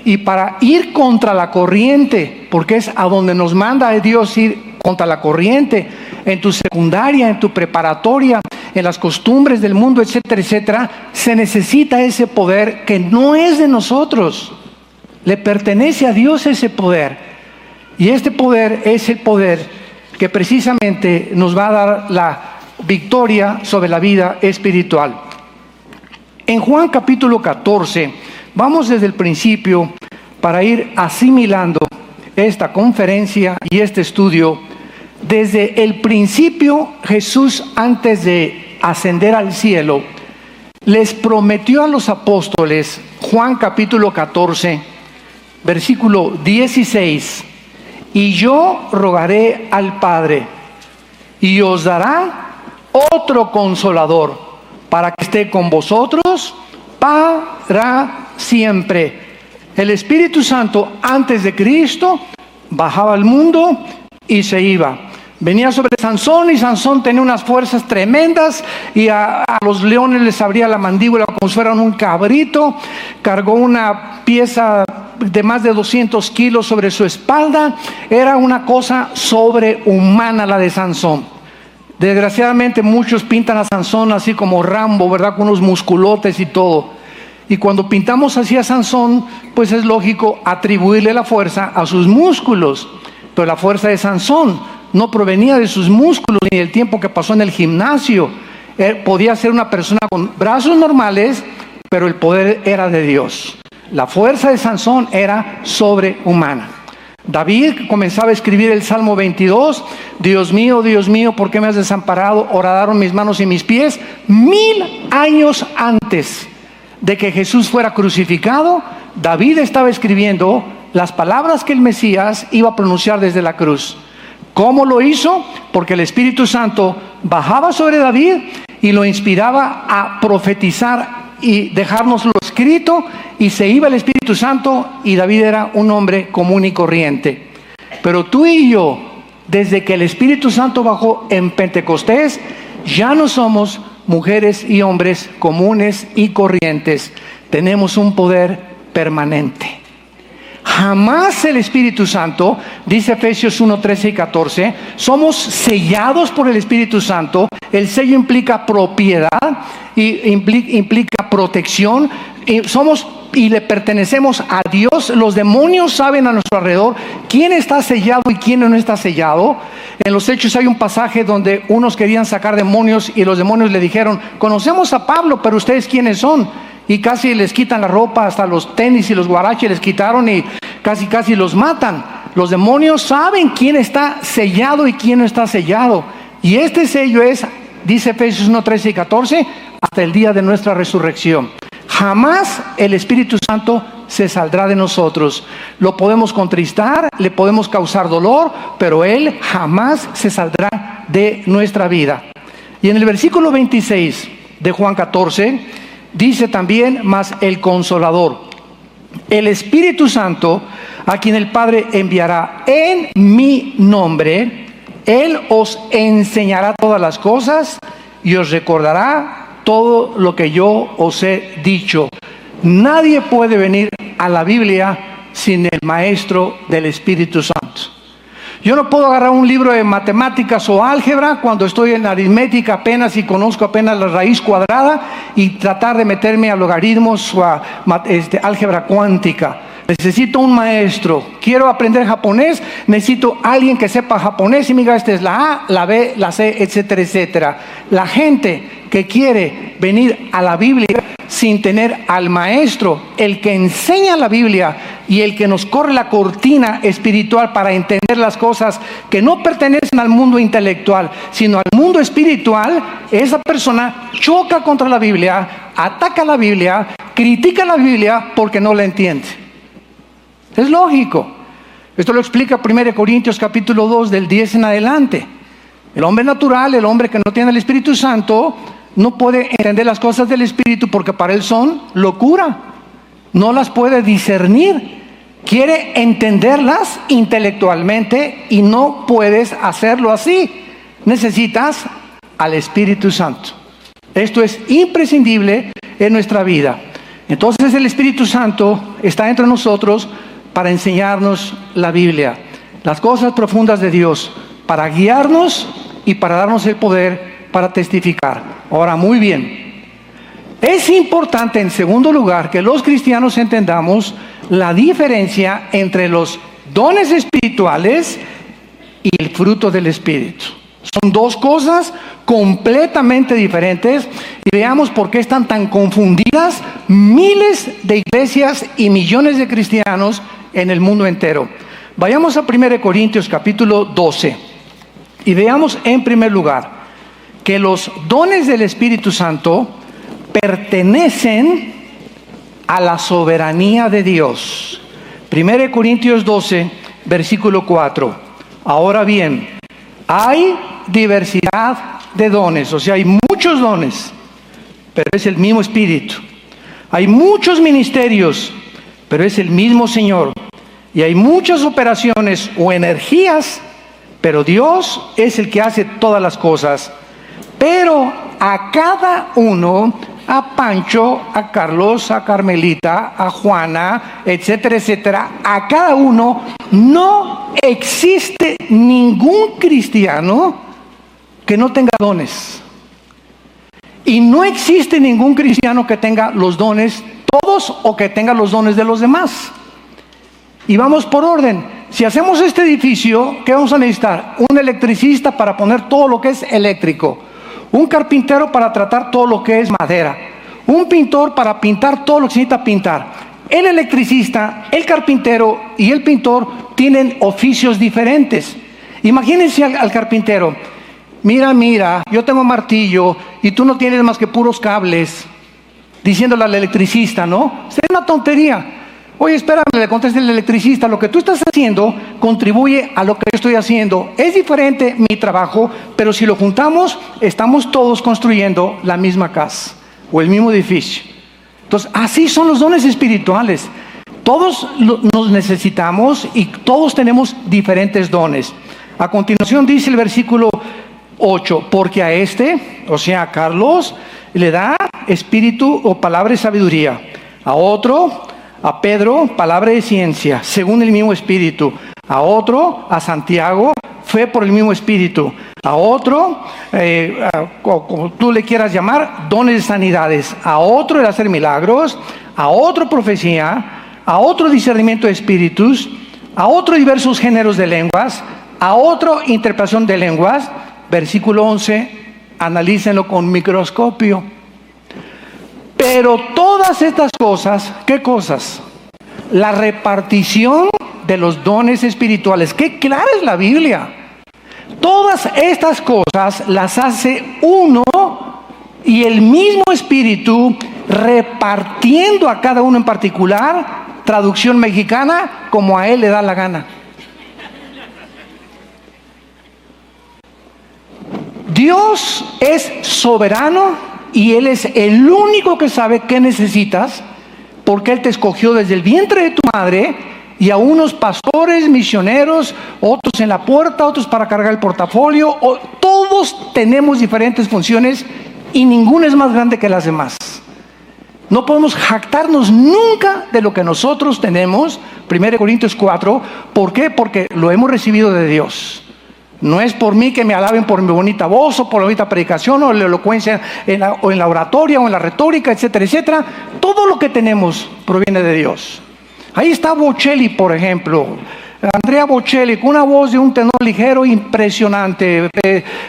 Y para ir contra la corriente, porque es a donde nos manda Dios ir contra la corriente, en tu secundaria, en tu preparatoria, en las costumbres del mundo, etcétera, etcétera, se necesita ese poder que no es de nosotros. Le pertenece a Dios ese poder. Y este poder es el poder que precisamente nos va a dar la victoria sobre la vida espiritual. En Juan capítulo 14, vamos desde el principio para ir asimilando esta conferencia y este estudio. Desde el principio, Jesús, antes de ascender al cielo, les prometió a los apóstoles, Juan capítulo 14, versículo 16, y yo rogaré al Padre, y os dará otro consolador, para que esté con vosotros para siempre. El Espíritu Santo, antes de Cristo, bajaba al mundo y se iba. Venía sobre Sansón, y Sansón tenía unas fuerzas tremendas, y a los leones les abría la mandíbula como si fueran un cabrito. Cargó una pieza de más de 200 kilos sobre su espalda. Era una cosa sobrehumana la de Sansón. Desgraciadamente muchos pintan a Sansón así como Rambo, ¿verdad? Con unos musculotes y todo. Y cuando pintamos así a Sansón, pues es lógico atribuirle la fuerza a sus músculos. Pero la fuerza de Sansón no provenía de sus músculos ni del tiempo que pasó en el gimnasio. Podía ser una persona con brazos normales, pero el poder era de Dios. La fuerza de Sansón era sobrehumana. David comenzaba a escribir el Salmo 22. Dios mío, ¿por qué me has desamparado? Horadaron mis manos y mis pies. 1000 años antes de que Jesús fuera crucificado, David estaba escribiendo las palabras que el Mesías iba a pronunciar desde la cruz. ¿Cómo lo hizo? Porque el Espíritu Santo bajaba sobre David y lo inspiraba a profetizar y dejárnoslo escrito, y se iba el Espíritu Santo y David era un hombre común y corriente. Pero tú y yo, desde que el Espíritu Santo bajó en Pentecostés, ya no somos mujeres y hombres comunes y corrientes. Tenemos un poder permanente. Jamás el Espíritu Santo, dice Efesios 1, 13 y 14, somos sellados por el Espíritu Santo. El sello implica propiedad y implica protección. Y le pertenecemos a Dios. Los demonios saben a nuestro alrededor quién está sellado y quién no está sellado. En los Hechos hay un pasaje donde unos querían sacar demonios y los demonios le dijeron: conocemos a Pablo, pero ustedes quiénes son. Y casi les quitan la ropa, hasta los tenis y los guaraches les quitaron y casi los matan. Los demonios saben quién está sellado y quién no está sellado. Y este sello es, dice Efesios 1, 13 y 14, hasta el día de nuestra resurrección. Jamás el Espíritu Santo se saldrá de nosotros. Lo podemos contristar, le podemos causar dolor, pero Él jamás se saldrá de nuestra vida. Y en el versículo 26 de Juan 14, dice también: mas el Consolador, el Espíritu Santo, a quien el Padre enviará en mi nombre, Él os enseñará todas las cosas y os recordará todo lo que yo os he dicho. Nadie puede venir a la Biblia sin el maestro del Espíritu Santo. Yo no puedo agarrar un libro de matemáticas o álgebra cuando estoy en aritmética apenas y conozco apenas la raíz cuadrada y tratar de meterme a logaritmos o a álgebra cuántica. Necesito un maestro. Quiero aprender japonés, necesito alguien que sepa japonés y me diga: esta es la A, la B, la C, etcétera, etcétera. La gente que quiere venir a la Biblia sin tener al maestro, el que enseña la Biblia y el que nos corre la cortina espiritual para entender las cosas que no pertenecen al mundo intelectual, sino al mundo espiritual, esa persona choca contra la Biblia, ataca la Biblia, critica la Biblia porque no la entiende. Es lógico. Esto lo explica 1 Corintios capítulo 2 del 10 en adelante. El hombre natural, el hombre que no tiene el Espíritu Santo, no puede entender las cosas del Espíritu porque para él son locura. No las puede discernir. Quiere entenderlas intelectualmente y no puedes hacerlo así. Necesitas al Espíritu Santo. Esto es imprescindible en nuestra vida. Entonces el Espíritu Santo está entre nosotros para enseñarnos la Biblia, las cosas profundas de Dios, para guiarnos y para darnos el poder para testificar. Ahora, muy bien, es importante en segundo lugar que los cristianos entendamos la diferencia entre los dones espirituales y el fruto del Espíritu. Son dos cosas completamente diferentes y veamos por qué están tan confundidas miles de iglesias y millones de cristianos en el mundo entero. Vayamos a 1 Corintios capítulo 12 y veamos en primer lugar que los dones del Espíritu Santo pertenecen a la soberanía de Dios. 1 Corintios 12, versículo 4. Ahora bien, hay diversidad de dones, o sea, hay muchos dones, pero es el mismo Espíritu. Hay muchos ministerios, pero es el mismo Señor. Y hay muchas operaciones o energías, pero Dios es el que hace todas las cosas. Pero a cada uno, a Pancho, a Carlos, a Carmelita, a Juana, etcétera, etcétera, a cada uno no existe ningún cristiano que no tenga dones. Y no existe ningún cristiano que tenga los dones todos o que tenga los dones de los demás. Y vamos por orden. Si hacemos este edificio, ¿qué vamos a necesitar? Un electricista para poner todo lo que es eléctrico. Un carpintero para tratar todo lo que es madera. Un pintor para pintar todo lo que se necesita pintar. El electricista, el carpintero y el pintor tienen oficios diferentes. Imagínense al carpintero. Mira, yo tengo martillo y tú no tienes más que puros cables. Diciéndole al electricista, ¿no? Es una tontería. Oye, espérame, le contesta el electricista, lo que tú estás haciendo contribuye a lo que yo estoy haciendo. Es diferente mi trabajo, pero si lo juntamos, estamos todos construyendo la misma casa o el mismo edificio. Entonces, así son los dones espirituales. Todos nos necesitamos y todos tenemos diferentes dones. A continuación dice el versículo 8, porque a este, o sea, a Carlos, le da espíritu o palabra de sabiduría. A otro, A Pedro, palabra de ciencia, según el mismo Espíritu. A otro, a Santiago, fe por el mismo Espíritu. A otro, como tú le quieras llamar, dones de sanidades. A otro, el hacer milagros. A otro, profecía. A otro, discernimiento de espíritus. A otro, diversos géneros de lenguas. A otro, interpretación de lenguas. Versículo 11, analícenlo con microscopio. Pero todas estas cosas, ¿qué cosas? La repartición de los dones espirituales. ¡Qué clara es la Biblia! Todas estas cosas las hace uno y el mismo Espíritu, repartiendo a cada uno en particular, traducción mexicana, como a él le da la gana. Dios es soberano y Él es el único que sabe qué necesitas, porque Él te escogió desde el vientre de tu madre, y a unos pastores, misioneros, otros en la puerta, otros para cargar el portafolio. Todos tenemos diferentes funciones y ninguna es más grande que las demás. No podemos jactarnos nunca de lo que nosotros tenemos. 1 Corintios 4, ¿por qué? Porque lo hemos recibido de Dios. No es por mí que me alaben por mi bonita voz o por la bonita predicación o la elocuencia o en la oratoria o en la retórica, etcétera, etcétera. Todo lo que tenemos proviene de Dios. Ahí está Bocelli, por ejemplo. Andrea Bocelli, con una voz de un tenor ligero impresionante.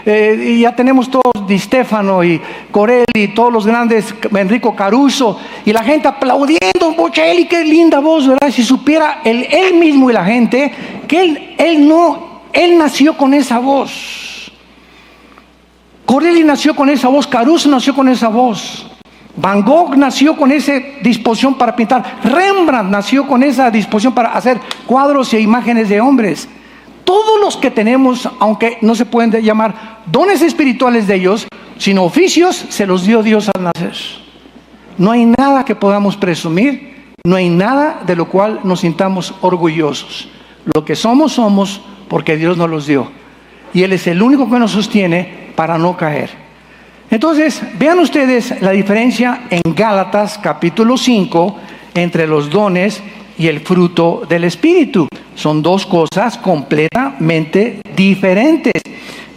Y ya tenemos todos Di Stefano y Corelli, todos los grandes, Enrico Caruso, y la gente aplaudiendo. Bocelli, qué linda voz, ¿verdad? Si supiera él mismo y la gente que él nació con esa voz. Corelli nació con esa voz, Caruso nació con esa voz. Van Gogh nació con esa disposición para pintar. Rembrandt nació con esa disposición para hacer cuadros e imágenes de hombres. Todos los que tenemos, aunque no se pueden llamar dones espirituales de ellos, sino oficios, se los dio Dios al nacer. No hay nada que podamos presumir, no hay nada de lo cual nos sintamos orgullosos. Lo que somos porque Dios nos los dio. Y Él es el único que nos sostiene para no caer. Entonces, vean ustedes la diferencia en Gálatas capítulo 5 entre los dones y el fruto del Espíritu. Son dos cosas completamente diferentes.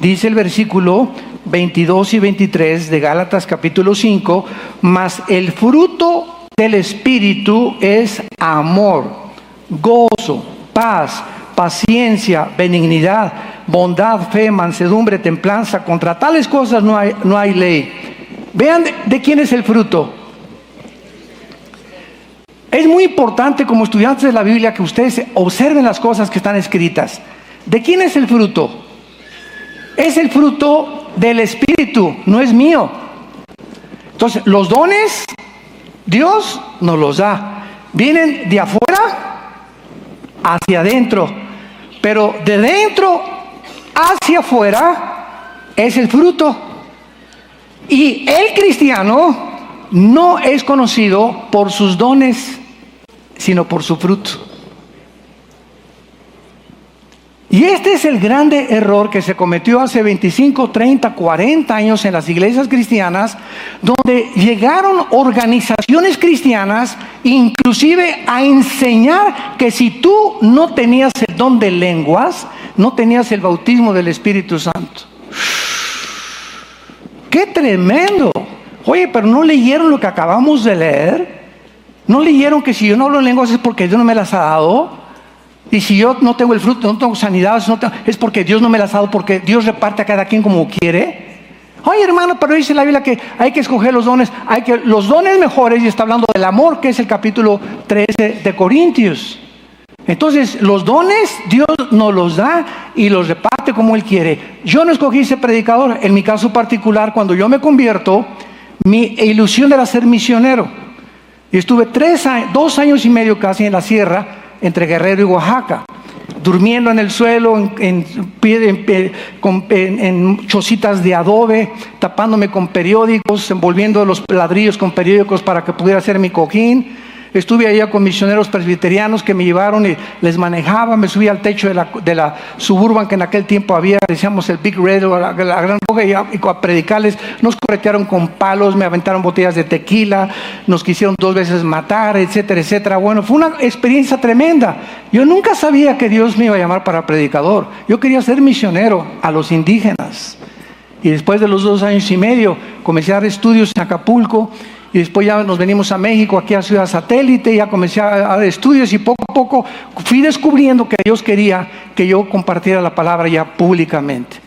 Dice el versículo 22 y 23 de Gálatas capítulo 5, mas el fruto del Espíritu es amor, gozo, paz, paciencia, benignidad, bondad, fe, mansedumbre, templanza. Contra tales cosas no hay ley. Vean de quién es el fruto. Es muy importante como estudiantes de la Biblia que ustedes observen las cosas que están escritas. ¿De quién es el fruto? Es el fruto del Espíritu, no es mío. Entonces, los dones, Dios nos los da. Vienen de afuera hacia adentro. Pero de dentro hacia afuera es el fruto. Y el cristiano no es conocido por sus dones, sino por su fruto. Y este es el grande error que se cometió hace 25, 30, 40 años en las iglesias cristianas, donde llegaron organizaciones cristianas inclusive a enseñar que si tú no tenías el don de lenguas, no tenías el bautismo del Espíritu Santo. ¡Qué tremendo! Oye, pero ¿no leyeron lo que acabamos de leer? ¿No leyeron que si yo no hablo en lenguas es porque Dios no me las ha dado? Y si yo no tengo el fruto, no tengo sanidad, es porque Dios no me las ha dado, porque Dios reparte a cada quien como quiere. Oye, hermano, pero dice la Biblia que hay que escoger los dones, los dones mejores, y está hablando del amor, que es el capítulo 13 de Corintios. Entonces, los dones Dios nos los da y los reparte como Él quiere. Yo no escogí ser predicador. En mi caso particular, cuando yo me convierto, mi ilusión era ser misionero. Y estuve 2 años y medio casi en la sierra, entre Guerrero y Oaxaca, durmiendo en el suelo, en chocitas de adobe, tapándome con periódicos, envolviendo los ladrillos con periódicos para que pudiera hacer mi cojín. Estuve allá con misioneros presbiterianos que me llevaron y les manejaba. Me subí al techo de la Suburban que en aquel tiempo había, decíamos el Big Red o la Gran Roja, y a predicarles. Nos corretearon con palos, me aventaron botellas de tequila, nos quisieron 2 veces matar, etcétera, etcétera. Bueno, fue una experiencia tremenda. Yo nunca sabía que Dios me iba a llamar para predicador. Yo quería ser misionero a los indígenas. Y después de los 2 años y medio comencé a dar estudios en Acapulco. Y después ya nos venimos a México, aquí a Ciudad Satélite, ya comencé a dar estudios y poco a poco fui descubriendo que Dios quería que yo compartiera la palabra ya públicamente.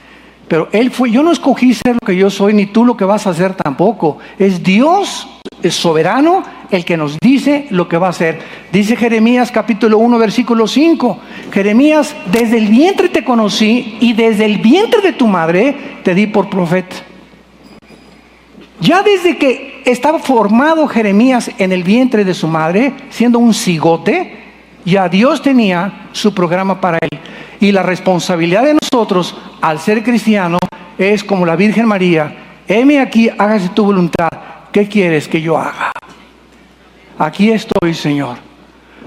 Pero yo no escogí ser lo que yo soy, ni tú lo que vas a hacer tampoco. Es Dios, es soberano, el que nos dice lo que va a hacer. Dice Jeremías capítulo 1, versículo 5. Jeremías, desde el vientre te conocí y desde el vientre de tu madre te di por profeta. Ya desde que estaba formado Jeremías en el vientre de su madre, siendo un cigote, ya Dios tenía su programa para él. Y la responsabilidad de nosotros, al ser cristiano, es como la Virgen María: heme aquí, hágase tu voluntad. ¿Qué quieres que yo haga? Aquí estoy, Señor.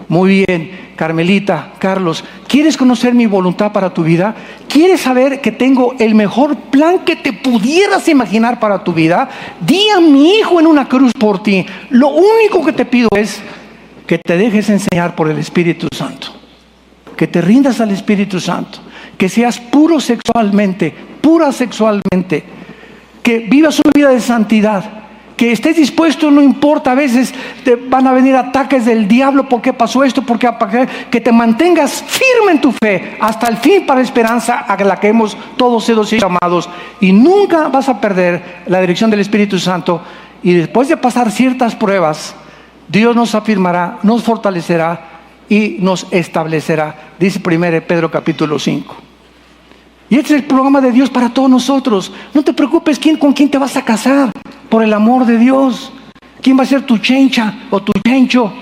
Muy bien, Carmelita, Carlos, ¿quieres conocer mi voluntad para tu vida? ¿Quieres saber que tengo el mejor plan que te pudieras imaginar para tu vida? Di a mi hijo en una cruz por ti. Lo único que te pido es que te dejes enseñar por el Espíritu Santo, que te rindas al Espíritu Santo, que seas puro sexualmente, pura sexualmente, que vivas una vida de santidad, que estés dispuesto, no importa, a veces te van a venir ataques del diablo, ¿por qué pasó esto? Que te mantengas firme en tu fe hasta el fin para la esperanza a la que hemos todos sido llamados, y nunca vas a perder la dirección del Espíritu Santo. Y después de pasar ciertas pruebas, Dios nos afirmará, nos fortalecerá y nos establecerá. Dice 1 Pedro capítulo 5. Y este es el programa de Dios para todos nosotros. No te preocupes con quién te vas a casar, por el amor de Dios. ¿Quién va a ser tu chencha o tu chencho?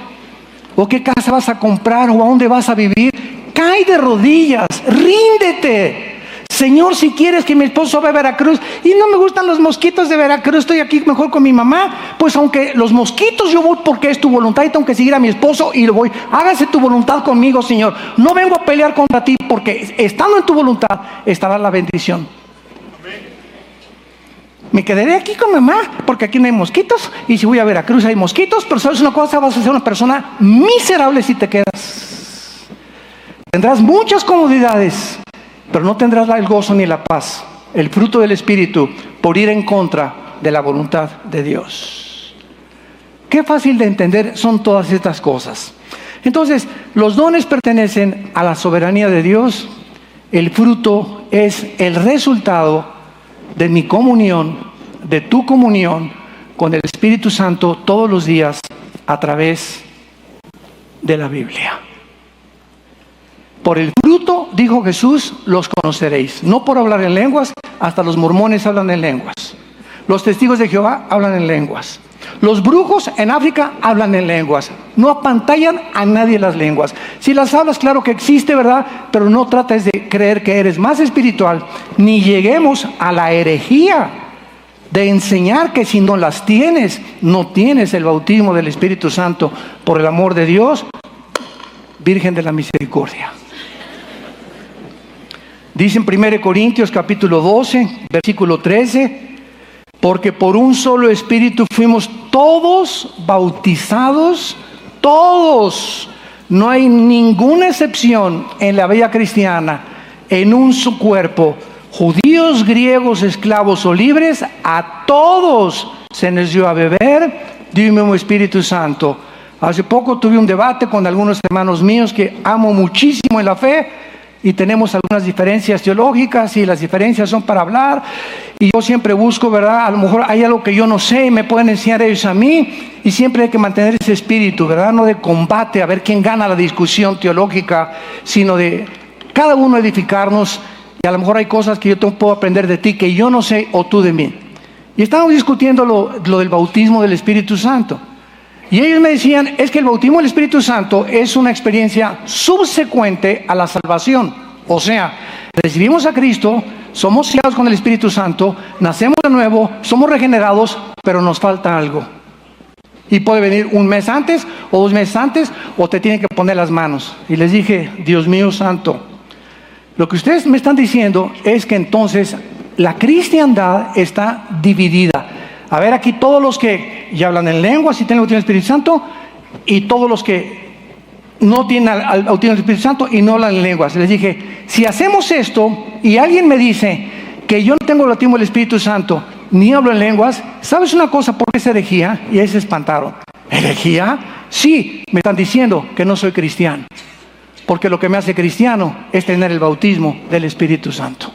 ¿O qué casa vas a comprar o a dónde vas a vivir? Cae de rodillas, ríndete. Señor, si quieres que mi esposo vaya a Veracruz y no me gustan los mosquitos de Veracruz, estoy aquí mejor con mi mamá, pues aunque los mosquitos yo voy porque es tu voluntad y tengo que seguir a mi esposo y lo voy. Hágase tu voluntad conmigo, Señor. No vengo a pelear contra ti, porque estando en tu voluntad estará la bendición. Me quedaré aquí con mamá porque aquí no hay mosquitos, y si voy a Veracruz hay mosquitos, pero sabes una cosa, vas a ser una persona miserable si te quedas. Tendrás muchas comodidades, pero no tendrás el gozo ni la paz, el fruto del Espíritu, por ir en contra de la voluntad de Dios. Qué fácil de entender son todas estas cosas. Entonces, los dones pertenecen a la soberanía de Dios. El fruto es el resultado de mi comunión, de tu comunión con el Espíritu Santo todos los días a través de la Biblia. Por el fruto, dijo Jesús, los conoceréis. No por hablar en lenguas, hasta los mormones hablan en lenguas. Los testigos de Jehová hablan en lenguas. Los brujos en África hablan en lenguas. No apantallan a nadie las lenguas. Si las hablas, claro que existe, ¿verdad? Pero no trates de creer que eres más espiritual, ni lleguemos a la herejía de enseñar que si no las tienes, no tienes el bautismo del Espíritu Santo. Por el amor de Dios, Virgen de la Misericordia. Dice en 1 Corintios capítulo 12, versículo 13, porque por un solo Espíritu fuimos todos bautizados, todos, no hay ninguna excepción en la vida cristiana, en un solo cuerpo, judíos, griegos, esclavos o libres, a todos se nos dio a beber de un mismo Espíritu Santo. Hace poco tuve un debate con algunos hermanos míos que amo muchísimo en la fe, y tenemos algunas diferencias teológicas, y las diferencias son para hablar, y yo siempre busco, ¿verdad? A lo mejor hay algo que yo no sé y me pueden enseñar ellos a mí, y siempre hay que mantener ese espíritu, ¿verdad? No de combate a ver quién gana la discusión teológica, sino de cada uno edificarnos, y a lo mejor hay cosas que yo puedo aprender de ti que yo no sé, o tú de mí. Y estábamos discutiendo lo del bautismo del Espíritu Santo. Y ellos me decían, es que el bautismo del Espíritu Santo es una experiencia subsecuente a la salvación. O sea, recibimos a Cristo, somos sellados con el Espíritu Santo, nacemos de nuevo, somos regenerados, pero nos falta algo. Y puede venir un mes antes o 2 meses antes, o te tienen que poner las manos. Y les dije, Dios mío santo, lo que ustedes me están diciendo es que entonces la cristiandad está dividida. A ver, aquí todos los que ya hablan en lenguas y tienen el bautismo del Espíritu Santo, y todos los que no tienen al bautismo del Espíritu Santo y no hablan en lenguas. Les dije, si hacemos esto y alguien me dice que yo no tengo el bautismo del Espíritu Santo ni hablo en lenguas, ¿sabes una cosa? Por esa herejía, y ahí se espantaron. ¿Herejía? Sí, me están diciendo que no soy cristiano, porque lo que me hace cristiano es tener el bautismo del Espíritu Santo.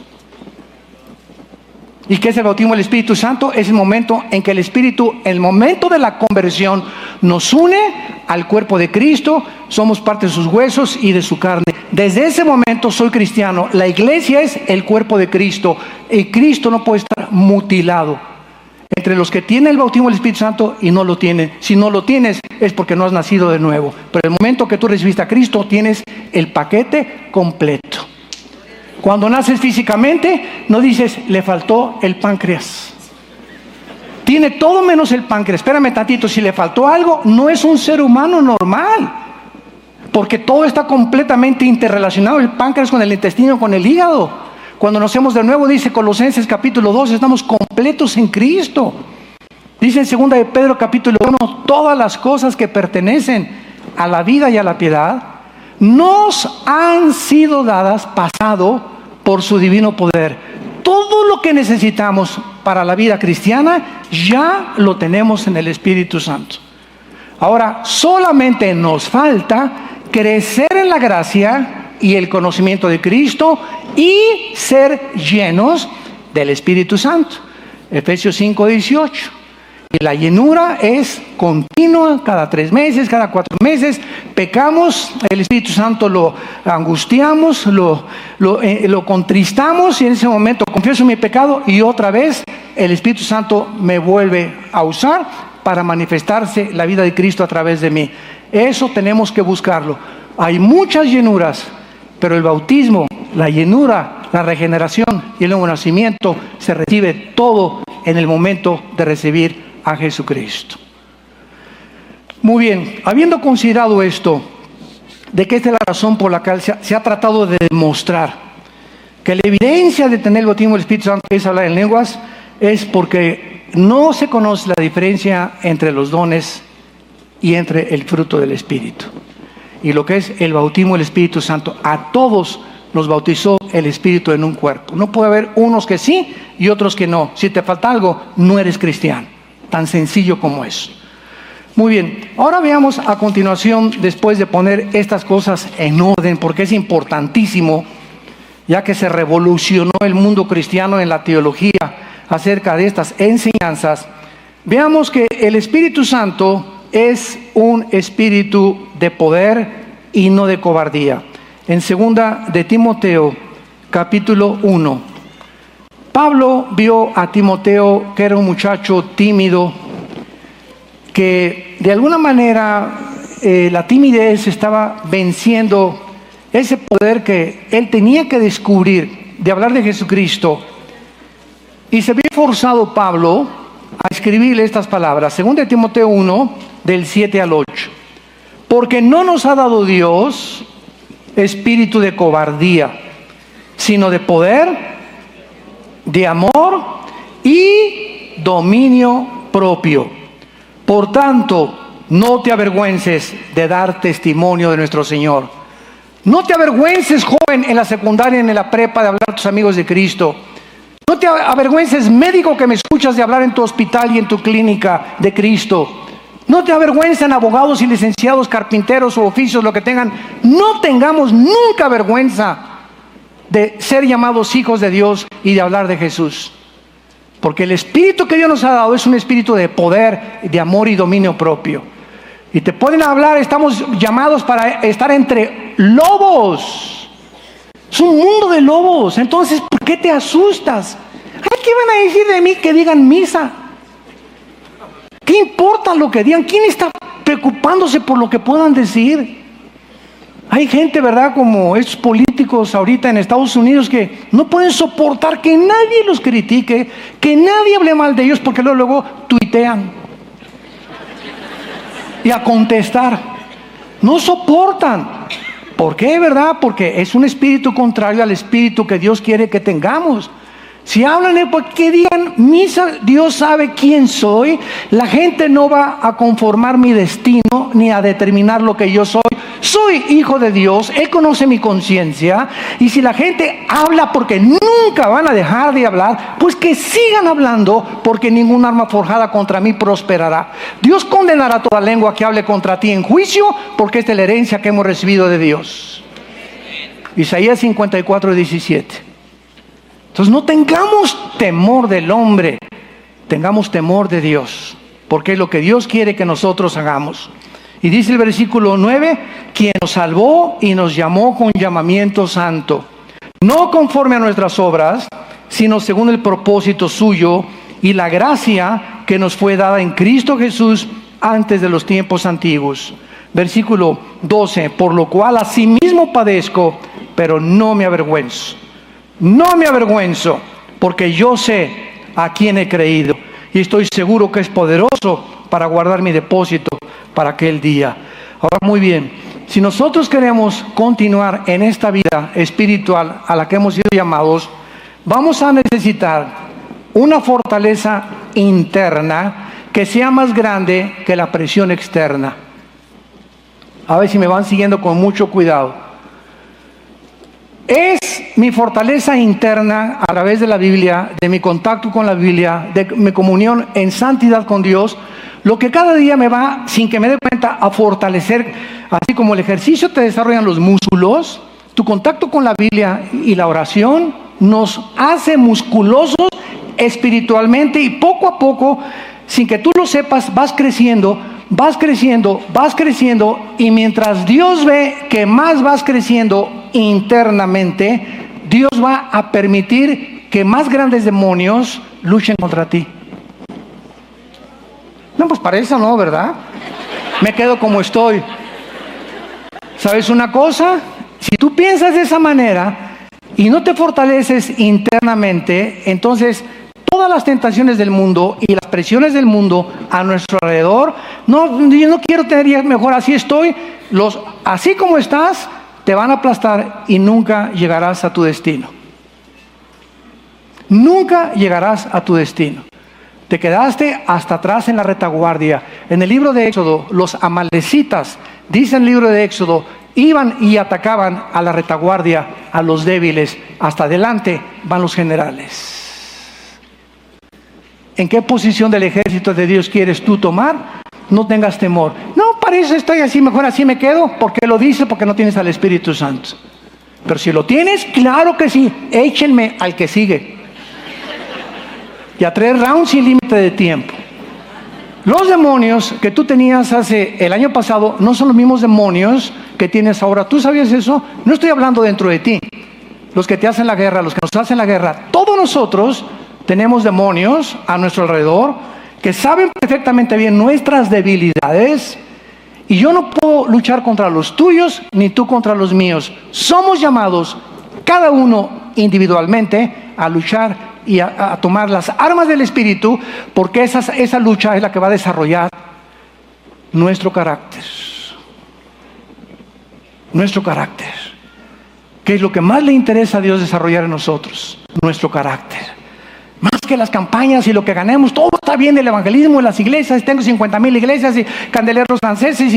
¿Y qué es el bautismo del Espíritu Santo? Es el momento en que el Espíritu, el momento de la conversión, nos une al cuerpo de Cristo, somos parte de sus huesos y de su carne. Desde ese momento soy cristiano. La iglesia es el cuerpo de Cristo, y Cristo no puede estar mutilado entre los que tienen el bautismo del Espíritu Santo y no lo tienen. Si no lo tienes es porque no has nacido de nuevo. Pero el momento que tú recibiste a Cristo, tienes el paquete completo. Cuando naces físicamente, no dices, le faltó el páncreas. Tiene todo menos el páncreas. Espérame tantito, si le faltó algo, no es un ser humano normal. Porque todo está completamente interrelacionado, el páncreas con el intestino, con el hígado. Cuando nacemos de nuevo, dice Colosenses capítulo 2, estamos completos en Cristo. Dice en 2 de Pedro capítulo 1, todas las cosas que pertenecen a la vida y a la piedad, nos han sido dadas, pasado, por su divino poder. Todo lo que necesitamos para la vida cristiana, ya lo tenemos en el Espíritu Santo. Ahora, solamente nos falta crecer en la gracia y el conocimiento de Cristo y ser llenos del Espíritu Santo. Efesios 5:18. Y la llenura es continua, cada 3 meses, cada 4 meses. Pecamos, el Espíritu Santo lo angustiamos, lo contristamos, y en ese momento confieso mi pecado, y otra vez el Espíritu Santo me vuelve a usar para manifestarse la vida de Cristo a través de mí. Eso tenemos que buscarlo. Hay muchas llenuras, pero el bautismo, la llenura, la regeneración y el nuevo nacimiento se recibe todo en el momento de recibir a Jesucristo. Muy bien, habiendo considerado esto, de que esta es la razón por la cual se ha tratado de demostrar que la evidencia de tener el bautismo del Espíritu Santo es hablar en lenguas, es porque no se conoce la diferencia entre los dones y entre el fruto del Espíritu. Y lo que es el bautismo del Espíritu Santo, a todos nos bautizó el Espíritu en un cuerpo. No puede haber unos que sí y otros que no. Si te falta algo, no eres cristiano. Tan sencillo como eso. Muy bien, ahora veamos a continuación, después de poner estas cosas en orden, porque es importantísimo, ya que se revolucionó el mundo cristiano en la teología acerca de estas enseñanzas. Veamos que el Espíritu Santo es un espíritu de poder y no de cobardía. En 2 de Timoteo, capítulo 1. Pablo vio a Timoteo, que era un muchacho tímido, que de alguna manera la timidez estaba venciendo ese poder que él tenía que descubrir de hablar de Jesucristo. Y se vio forzado Pablo a escribirle estas palabras, 2 de Timoteo 1, del 7 al 8. Porque no nos ha dado Dios espíritu de cobardía, sino de poder, de amor y dominio propio. Por tanto, no te avergüences de dar testimonio de nuestro Señor. No te avergüences, joven, en la secundaria, en la prepa, de hablar a tus amigos de Cristo. No te avergüences, médico, que me escuchas, de hablar en tu hospital y en tu clínica de Cristo. No te avergüencen abogados y licenciados, carpinteros o oficios, lo que tengan. No tengamos nunca vergüenza de ser llamados hijos de Dios y de hablar de Jesús. Porque el espíritu que Dios nos ha dado es un espíritu de poder, de amor y dominio propio. Y te pueden hablar, estamos llamados para estar entre lobos. Es un mundo de lobos. Entonces, ¿por qué te asustas? Ay, ¿qué van a decir de mí que digan misa? ¿Qué importa lo que digan? ¿Quién está preocupándose por lo que puedan decir? Hay gente, ¿verdad?, como estos políticos ahorita en Estados Unidos, que no pueden soportar que nadie los critique, que nadie hable mal de ellos, porque luego tuitean. y a contestar. No soportan. ¿Por qué, verdad? Porque es un espíritu contrario al espíritu que Dios quiere que tengamos. Si hablan que digan, Dios sabe quién soy, la gente no va a conformar mi destino ni a determinar lo que yo soy. Soy hijo de Dios, Él conoce mi conciencia, y si la gente habla porque nunca van a dejar de hablar, pues que sigan hablando, porque ningún arma forjada contra mí prosperará. Dios condenará toda lengua que hable contra ti en juicio, porque esta es la herencia que hemos recibido de Dios. Isaías 54:17. Entonces no tengamos temor del hombre, tengamos temor de Dios, porque es lo que Dios quiere que nosotros hagamos. Y dice el versículo 9, quien nos salvó y nos llamó con llamamiento santo, no conforme a nuestras obras, sino según el propósito suyo y la gracia que nos fue dada en Cristo Jesús antes de los tiempos antiguos. Versículo 12, por lo cual asimismo padezco, pero no me avergüenzo. No me avergüenzo, porque yo sé a quién he creído y estoy seguro que es poderoso para guardar mi depósito para aquel día. Ahora, muy bien, si nosotros queremos continuar en esta vida espiritual a la que hemos sido llamados, vamos a necesitar una fortaleza interna que sea más grande que la presión externa. A ver si me van siguiendo con mucho cuidado. Es mi fortaleza interna a través de la Biblia, de mi contacto con la Biblia, de mi comunión en santidad con Dios, lo que cada día me va, sin que me dé cuenta, a fortalecer. Así como el ejercicio te desarrollan los músculos, tu contacto con la Biblia y la oración nos hace musculosos espiritualmente, y poco a poco, sin que tú lo sepas, vas creciendo, y mientras Dios ve que más vas creciendo internamente, Dios va a permitir que más grandes demonios luchen contra ti. No, pues para eso no, ¿verdad? Me quedo como estoy. ¿Sabes una cosa? Si tú piensas de esa manera y no te fortaleces internamente, entonces todas las tentaciones del mundo y las presiones del mundo a nuestro alrededor, no, yo no quiero tener, mejor así estoy, así como estás, te van a aplastar y nunca llegarás a tu destino. Nunca llegarás a tu destino. Te quedaste hasta atrás en la retaguardia. En el libro de Éxodo, los amalecitas, dice el libro de Éxodo, iban y atacaban a la retaguardia, a los débiles. Hasta adelante van los generales. ¿En qué posición del ejército de Dios quieres tú tomar? No tengas temor. No, para eso estoy así, mejor así me quedo. ¿Por qué lo dice? Porque no tienes al Espíritu Santo. Pero si lo tienes, claro que sí. Échenme al que sigue. Y a 3 rounds sin límite de tiempo. Los demonios que tú tenías el año pasado no son los mismos demonios que tienes ahora. ¿Tú sabías eso? No estoy hablando dentro de ti. Los que te hacen la guerra, los que nos hacen la guerra, todos nosotros tenemos demonios a nuestro alrededor que saben perfectamente bien nuestras debilidades, y yo no puedo luchar contra los tuyos ni tú contra los míos. Somos llamados cada uno individualmente a luchar y a tomar las armas del Espíritu, porque esa lucha es la que va a desarrollar nuestro carácter. Nuestro carácter. ¿Qué es lo que más le interesa a Dios desarrollar en nosotros? Nuestro carácter. Más que las campañas y lo que ganemos, todo está bien, el evangelismo en las iglesias. Tengo 50,000 iglesias y candeleros franceses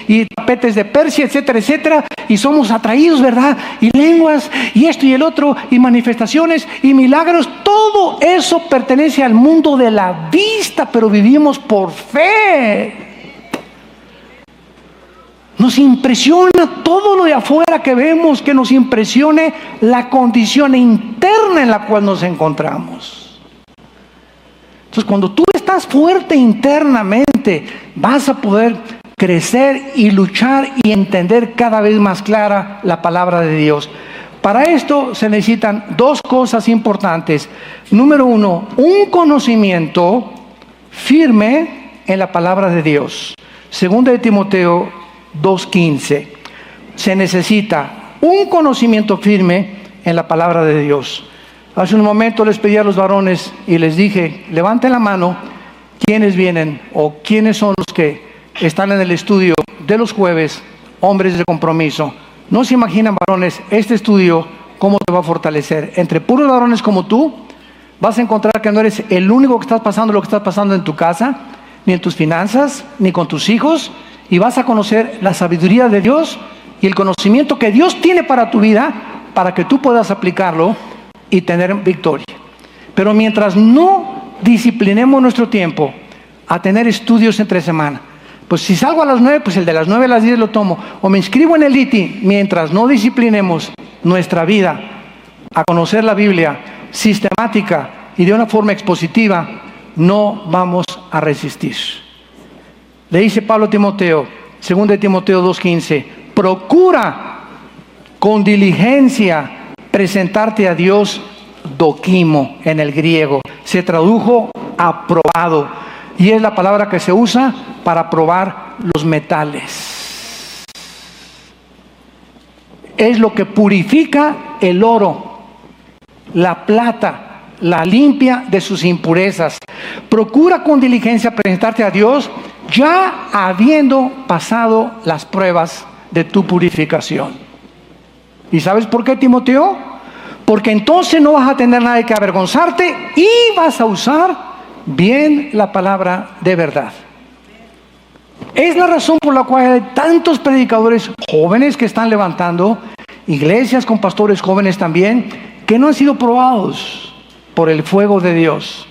y tapetes de Persia, etcétera, etcétera. Y somos atraídos, ¿verdad? Y lenguas, y esto y el otro, y manifestaciones, y milagros. Todo eso pertenece al mundo de la vista, pero vivimos por fe. Nos impresiona todo lo de afuera que vemos, que nos impresione la condición interna en la cual nos encontramos. Entonces, cuando tú estás fuerte internamente, vas a poder crecer y luchar y entender cada vez más clara la palabra de Dios. Para esto se necesitan 2 cosas importantes. Número 1, un conocimiento firme en la palabra de Dios. Segunda de Timoteo 2:15. Se necesita un conocimiento firme en la palabra de Dios. Hace un momento les pedí a los varones y les dije, levanten la mano, ¿quiénes vienen o quiénes son los que están en el estudio de los jueves, hombres de compromiso. No se imaginan, varones, este estudio cómo te va a fortalecer. Entre puros varones como tú, vas a encontrar que no eres el único que estás pasando lo que estás pasando en tu casa, ni en tus finanzas, ni con tus hijos, y vas a conocer la sabiduría de Dios y el conocimiento que Dios tiene para tu vida, para que tú puedas aplicarlo y tener victoria. Pero mientras no disciplinemos nuestro tiempo a tener estudios entre semana, pues si salgo a las 9, pues el de las 9 a las 10 lo tomo, o me inscribo en el ITI, mientras no disciplinemos nuestra vida a conocer la Biblia sistemática y de una forma expositiva, no vamos a resistir. Le dice Pablo a Timoteo, 2 Timoteo 2:15, procura con diligencia presentarte a Dios doquimo en el griego. Se tradujo aprobado y es la palabra que se usa para probar los metales. Es lo que purifica el oro, la plata, la limpia de sus impurezas. Procura con diligencia presentarte a Dios ya habiendo pasado las pruebas de tu purificación. ¿Y sabes por qué, Timoteo? Porque entonces no vas a tener nada de que avergonzarte y vas a usar bien la palabra de verdad. Es la razón por la cual hay tantos predicadores jóvenes que están levantando, iglesias con pastores jóvenes también, que no han sido probados por el fuego de Dios.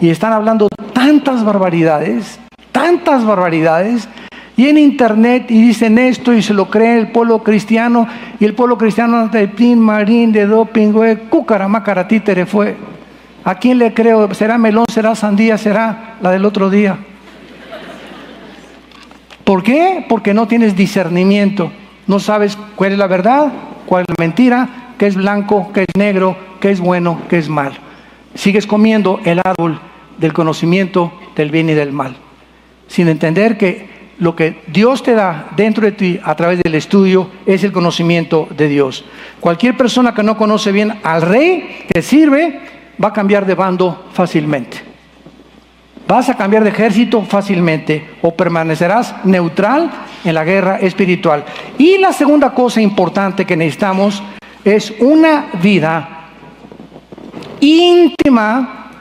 Y están hablando tantas barbaridades, y en internet y dicen esto y se lo cree el pueblo cristiano, y el pueblo cristiano de pin, marín, de doping, cúcara, mácara, títere fue. ¿A quién le creo? ¿Será melón, será sandía, será la del otro día? ¿Por qué? Porque no tienes discernimiento. No sabes cuál es la verdad, cuál es la mentira, qué es blanco, qué es negro, qué es bueno, qué es malo. Sigues comiendo el árbol del conocimiento del bien y del mal, sin entender que lo que Dios te da dentro de ti a través del estudio es el conocimiento de Dios. Cualquier persona que no conoce bien al rey que sirve va a cambiar de bando fácilmente. Vas a cambiar de ejército fácilmente o permanecerás neutral en la guerra espiritual. Y la segunda cosa importante que necesitamos es una vida íntima,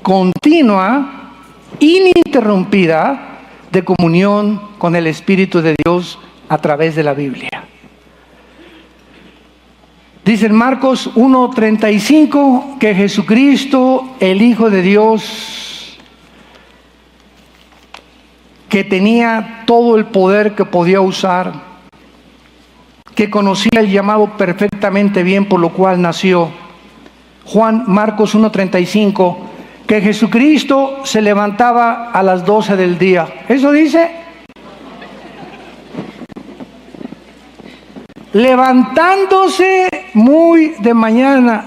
continua, ininterrumpida de comunión con el Espíritu de Dios a través de la Biblia. Dice en Marcos 1:35 que Jesucristo, el Hijo de Dios, que tenía todo el poder que podía usar, que conocía el llamado perfectamente bien, por lo cual nació. Marcos 1:35, que Jesucristo se levantaba a las 12 del día. ¿Eso dice? Levantándose muy de mañana.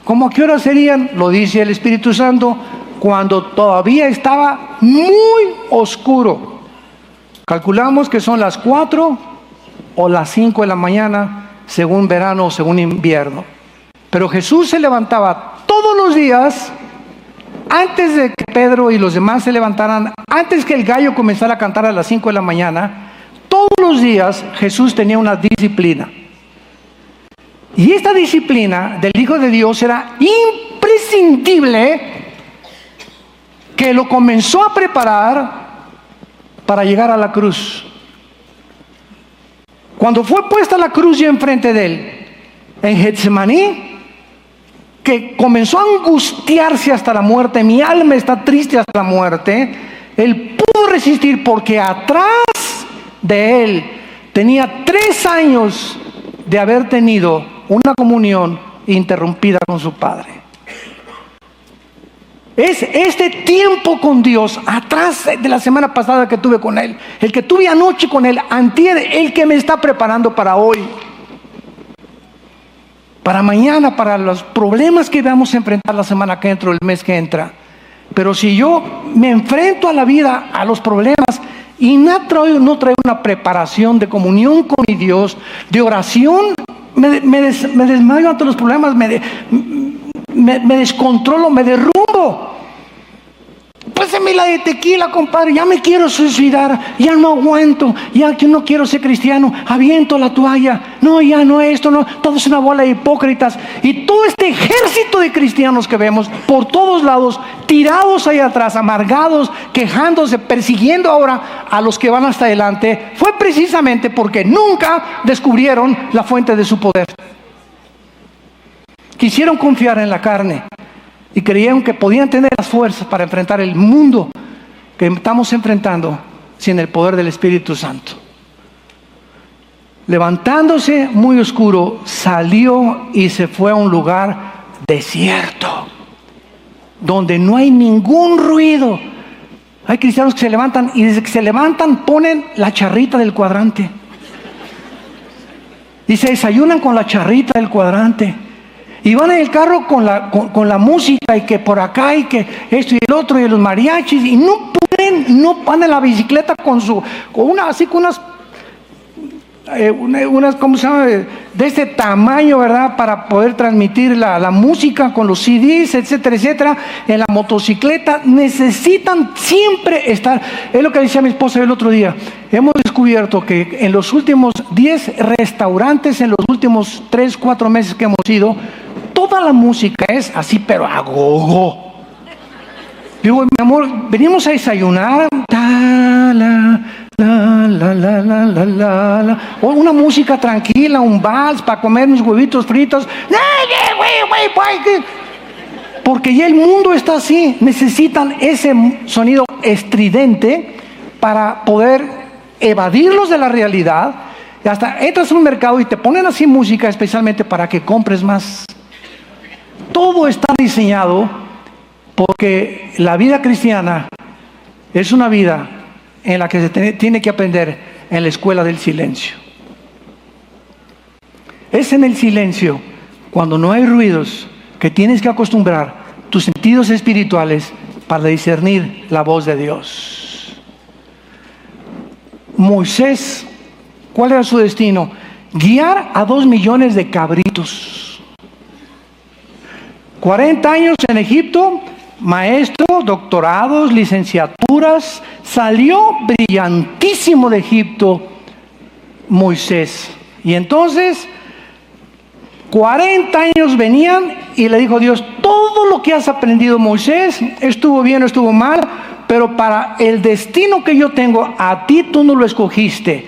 ¿Cómo a qué hora serían? Lo dice el Espíritu Santo, cuando todavía estaba muy oscuro. Calculamos que son las 4 o las 5 de la mañana, según verano o según invierno. Pero Jesús se levantaba todos los días, antes de que Pedro y los demás se levantaran, antes que el gallo comenzara a cantar a las 5 de la mañana, todos los días Jesús tenía una disciplina. Y esta disciplina del Hijo de Dios era imprescindible, que lo comenzó a preparar para llegar a la cruz. Cuando fue puesta la cruz ya enfrente de él, en Getsemaní, que comenzó a angustiarse hasta la muerte, mi alma está triste hasta la muerte, él pudo resistir porque atrás de él tenía 3 años de haber tenido una comunión interrumpida con su Padre. Es este tiempo con Dios, atrás de la semana pasada que tuve con él, el que tuve anoche con él, antier, el que me está preparando para hoy, para mañana, para los problemas que vamos a enfrentar la semana que entra o el mes que entra. Pero si yo me enfrento a la vida, a los problemas, y no traigo una preparación de comunión con mi Dios, de oración, me desmayo ante los problemas, me descontrolo, me derrumbo. Pues se me la de tequila, compadre, ya me quiero suicidar, ya no aguanto, ya que no quiero ser cristiano, aviento la toalla, no, ya no esto, no, todo es una bola de hipócritas. Y todo este ejército de cristianos que vemos por todos lados, tirados ahí atrás, amargados, quejándose, persiguiendo ahora a los que van hasta adelante, fue precisamente porque nunca descubrieron la fuente de su poder. Quisieron confiar en la carne y creyeron que podían tener las fuerzas para enfrentar el mundo que estamos enfrentando sin el poder del Espíritu Santo. Levantándose muy oscuro, salió y se fue a un lugar desierto, donde no hay ningún ruido. Hay cristianos que se levantan y desde que se levantan ponen la charrita del cuadrante y se desayunan con la charrita del cuadrante. Y van en el carro con la música y que por acá y que esto y el otro y los mariachis y no van en la bicicleta con unas ¿cómo se llama? De este tamaño, ¿verdad? Para poder transmitir la música con los CDs, etcétera, etcétera. En la motocicleta necesitan siempre estar. Es lo que decía mi esposa el otro día. Hemos descubierto que en los últimos 10 restaurantes, en los últimos 3, 4 meses que hemos ido, toda la música es así, pero a gogo. Digo, mi amor, venimos a desayunar, o una música tranquila, un vals para comer mis huevitos fritos. Porque ya el mundo está así, necesitan ese sonido estridente para poder evadirlos de la realidad. Y hasta entras a un mercado y te ponen así música especialmente para que compres más. Todo está diseñado porque la vida cristiana es una vida en la que se tiene que aprender en la escuela del silencio. Es en el silencio, cuando no hay ruidos, que tienes que acostumbrar tus sentidos espirituales para discernir la voz de Dios. Moisés, ¿cuál era su destino? Guiar a 2 millones de cabritos. 40 años en Egipto, maestro, doctorados, licenciaturas, salió brillantísimo de Egipto Moisés. Y entonces 40 años venían y le dijo Dios: todo lo que has aprendido, Moisés, estuvo bien o estuvo mal, pero para el destino que yo tengo, a ti tú no lo escogiste.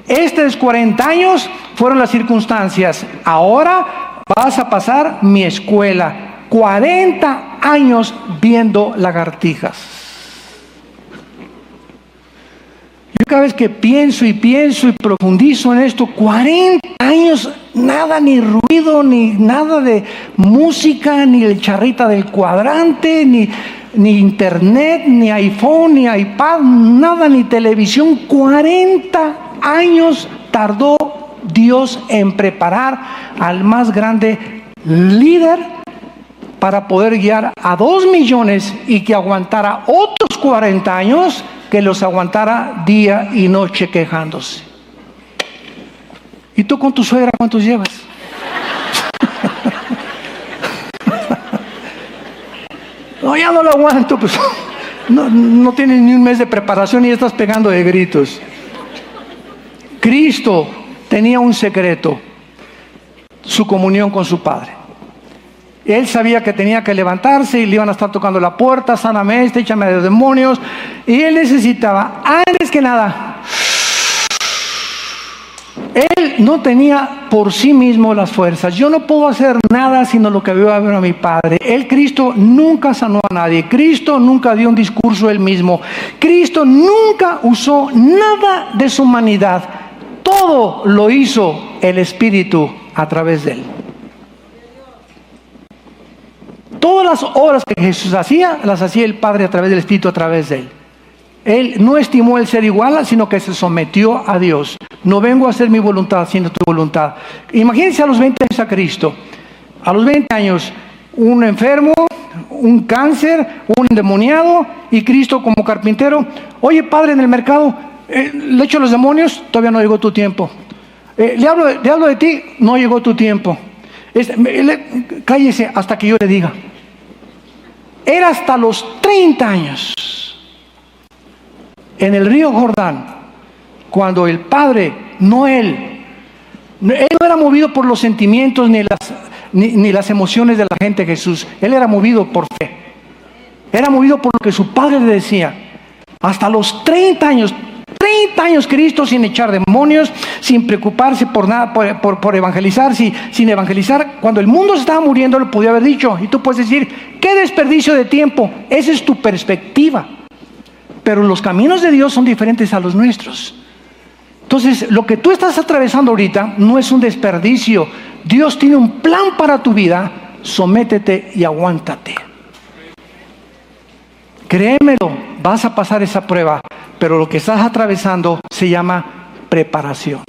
Estos 40 años fueron las circunstancias. Ahora vas a pasar mi escuela. 40 años viendo lagartijas. Yo cada vez que pienso y profundizo en esto, 40 años, nada, ni ruido, ni nada de música, ni el charrita del cuadrante, ni internet, ni iPhone, ni iPad, nada, ni televisión. 40 años tardó Dios en preparar al más grande líder para poder guiar a 2 millones y que aguantara otros 40 años, que los aguantara día y noche quejándose. ¿Y tú con tu suegra cuántos llevas? No, ya no lo aguanto, pues no tienes ni un mes de preparación y ya estás pegando de gritos. Cristo tenía un secreto: su comunión con su Padre. Él sabía que tenía que levantarse y le iban a estar tocando la puerta: sáname, échame de los demonios. Y él necesitaba, antes que nada, él no tenía por sí mismo las fuerzas. Yo no puedo hacer nada sino lo que veo a ver a mi Padre. Cristo nunca sanó a nadie. Cristo nunca dio un discurso él mismo. Cristo nunca usó nada de su humanidad. Todo lo hizo el Espíritu a través de él. Todas las obras que Jesús hacía, las hacía el Padre a través del Espíritu, a través de él. Él no estimó el ser igual, sino que se sometió a Dios. No vengo a hacer mi voluntad, sino tu voluntad. Imagínense a los 20 años a Cristo. A los 20 años, un enfermo, un cáncer, un endemoniado, y Cristo como carpintero: oye, Padre, en el mercado, le echo los demonios, todavía no llegó tu tiempo. Le hablo de ti, no llegó tu tiempo. Cállese hasta que yo le diga. Era hasta los 30 años en el río Jordán, cuando el padre, él no era movido por los sentimientos ni las emociones de la gente, Jesús. Él era movido por fe. Era movido por lo que su padre le decía. Hasta los 30 años Cristo sin echar demonios, sin preocuparse por nada, por evangelizar, sin evangelizar. Cuando el mundo se estaba muriendo, lo podía haber dicho. Y tú puedes decir, qué desperdicio de tiempo. Esa es tu perspectiva. Pero los caminos de Dios son diferentes a los nuestros. Entonces, lo que tú estás atravesando ahorita no es un desperdicio. Dios tiene un plan para tu vida. Sométete y aguántate. Créemelo, vas a pasar esa prueba, pero lo que estás atravesando se llama preparación.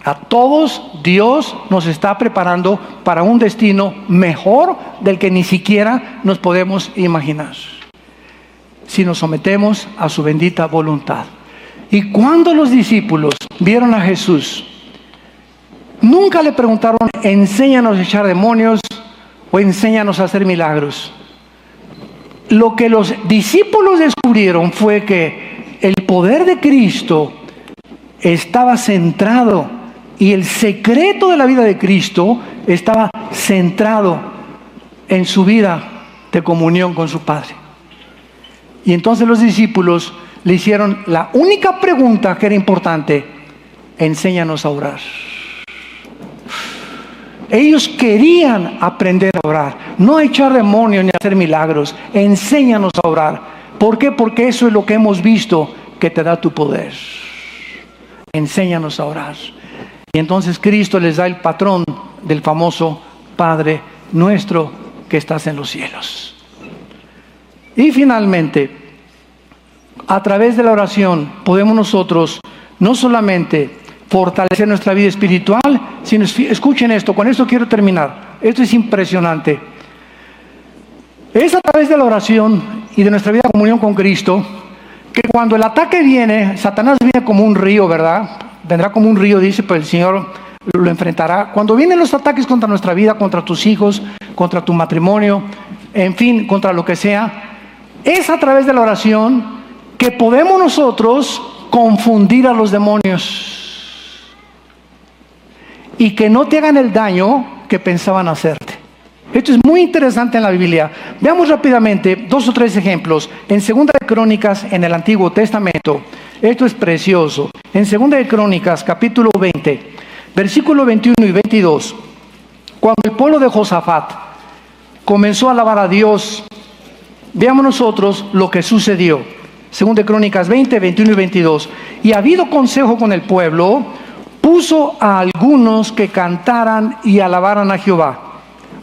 A todos Dios nos está preparando para un destino mejor del que ni siquiera nos podemos imaginar, si nos sometemos a su bendita voluntad. Y cuando los discípulos vieron a Jesús, nunca le preguntaron, enséñanos a echar demonios o enséñanos a hacer milagros. Lo que los discípulos descubrieron fue que el poder de Cristo estaba centrado, y el secreto de la vida de Cristo estaba centrado en su vida de comunión con su Padre. Y entonces los discípulos le hicieron la única pregunta que era importante: enséñanos a orar. Ellos querían aprender a orar, no a echar demonios ni a hacer milagros. Enséñanos a orar. ¿Por qué? Porque eso es lo que hemos visto que te da tu poder. Enséñanos a orar. Y entonces Cristo les da el patrón del famoso Padre nuestro que estás en los cielos. Y finalmente, a través de la oración podemos nosotros no solamente fortalecer nuestra vida espiritual, sino, escuchen esto, con esto quiero terminar. Esto es impresionante. Es a través de la oración y de nuestra vida de comunión con Cristo que cuando el ataque viene, Satanás viene como un río, ¿verdad? Vendrá como un río, dice, pues el Señor lo enfrentará. Cuando vienen los ataques contra nuestra vida, contra tus hijos, contra tu matrimonio, en fin, contra lo que sea, es a través de la oración que podemos nosotros confundir a los demonios y que no te hagan el daño que pensaban hacerte. Esto es muy interesante en la Biblia. Veamos rápidamente 2 o 3 ejemplos. En 2 de Crónicas, en el Antiguo Testamento, esto es precioso. En 2 de Crónicas, capítulo 20, versículo 21 y 22, cuando el pueblo de Josafat comenzó a alabar a Dios, veamos nosotros lo que sucedió. 2 de Crónicas 20, 21 y 22. Y habido consejo con el pueblo, puso a algunos que cantaran y alabaran a Jehová,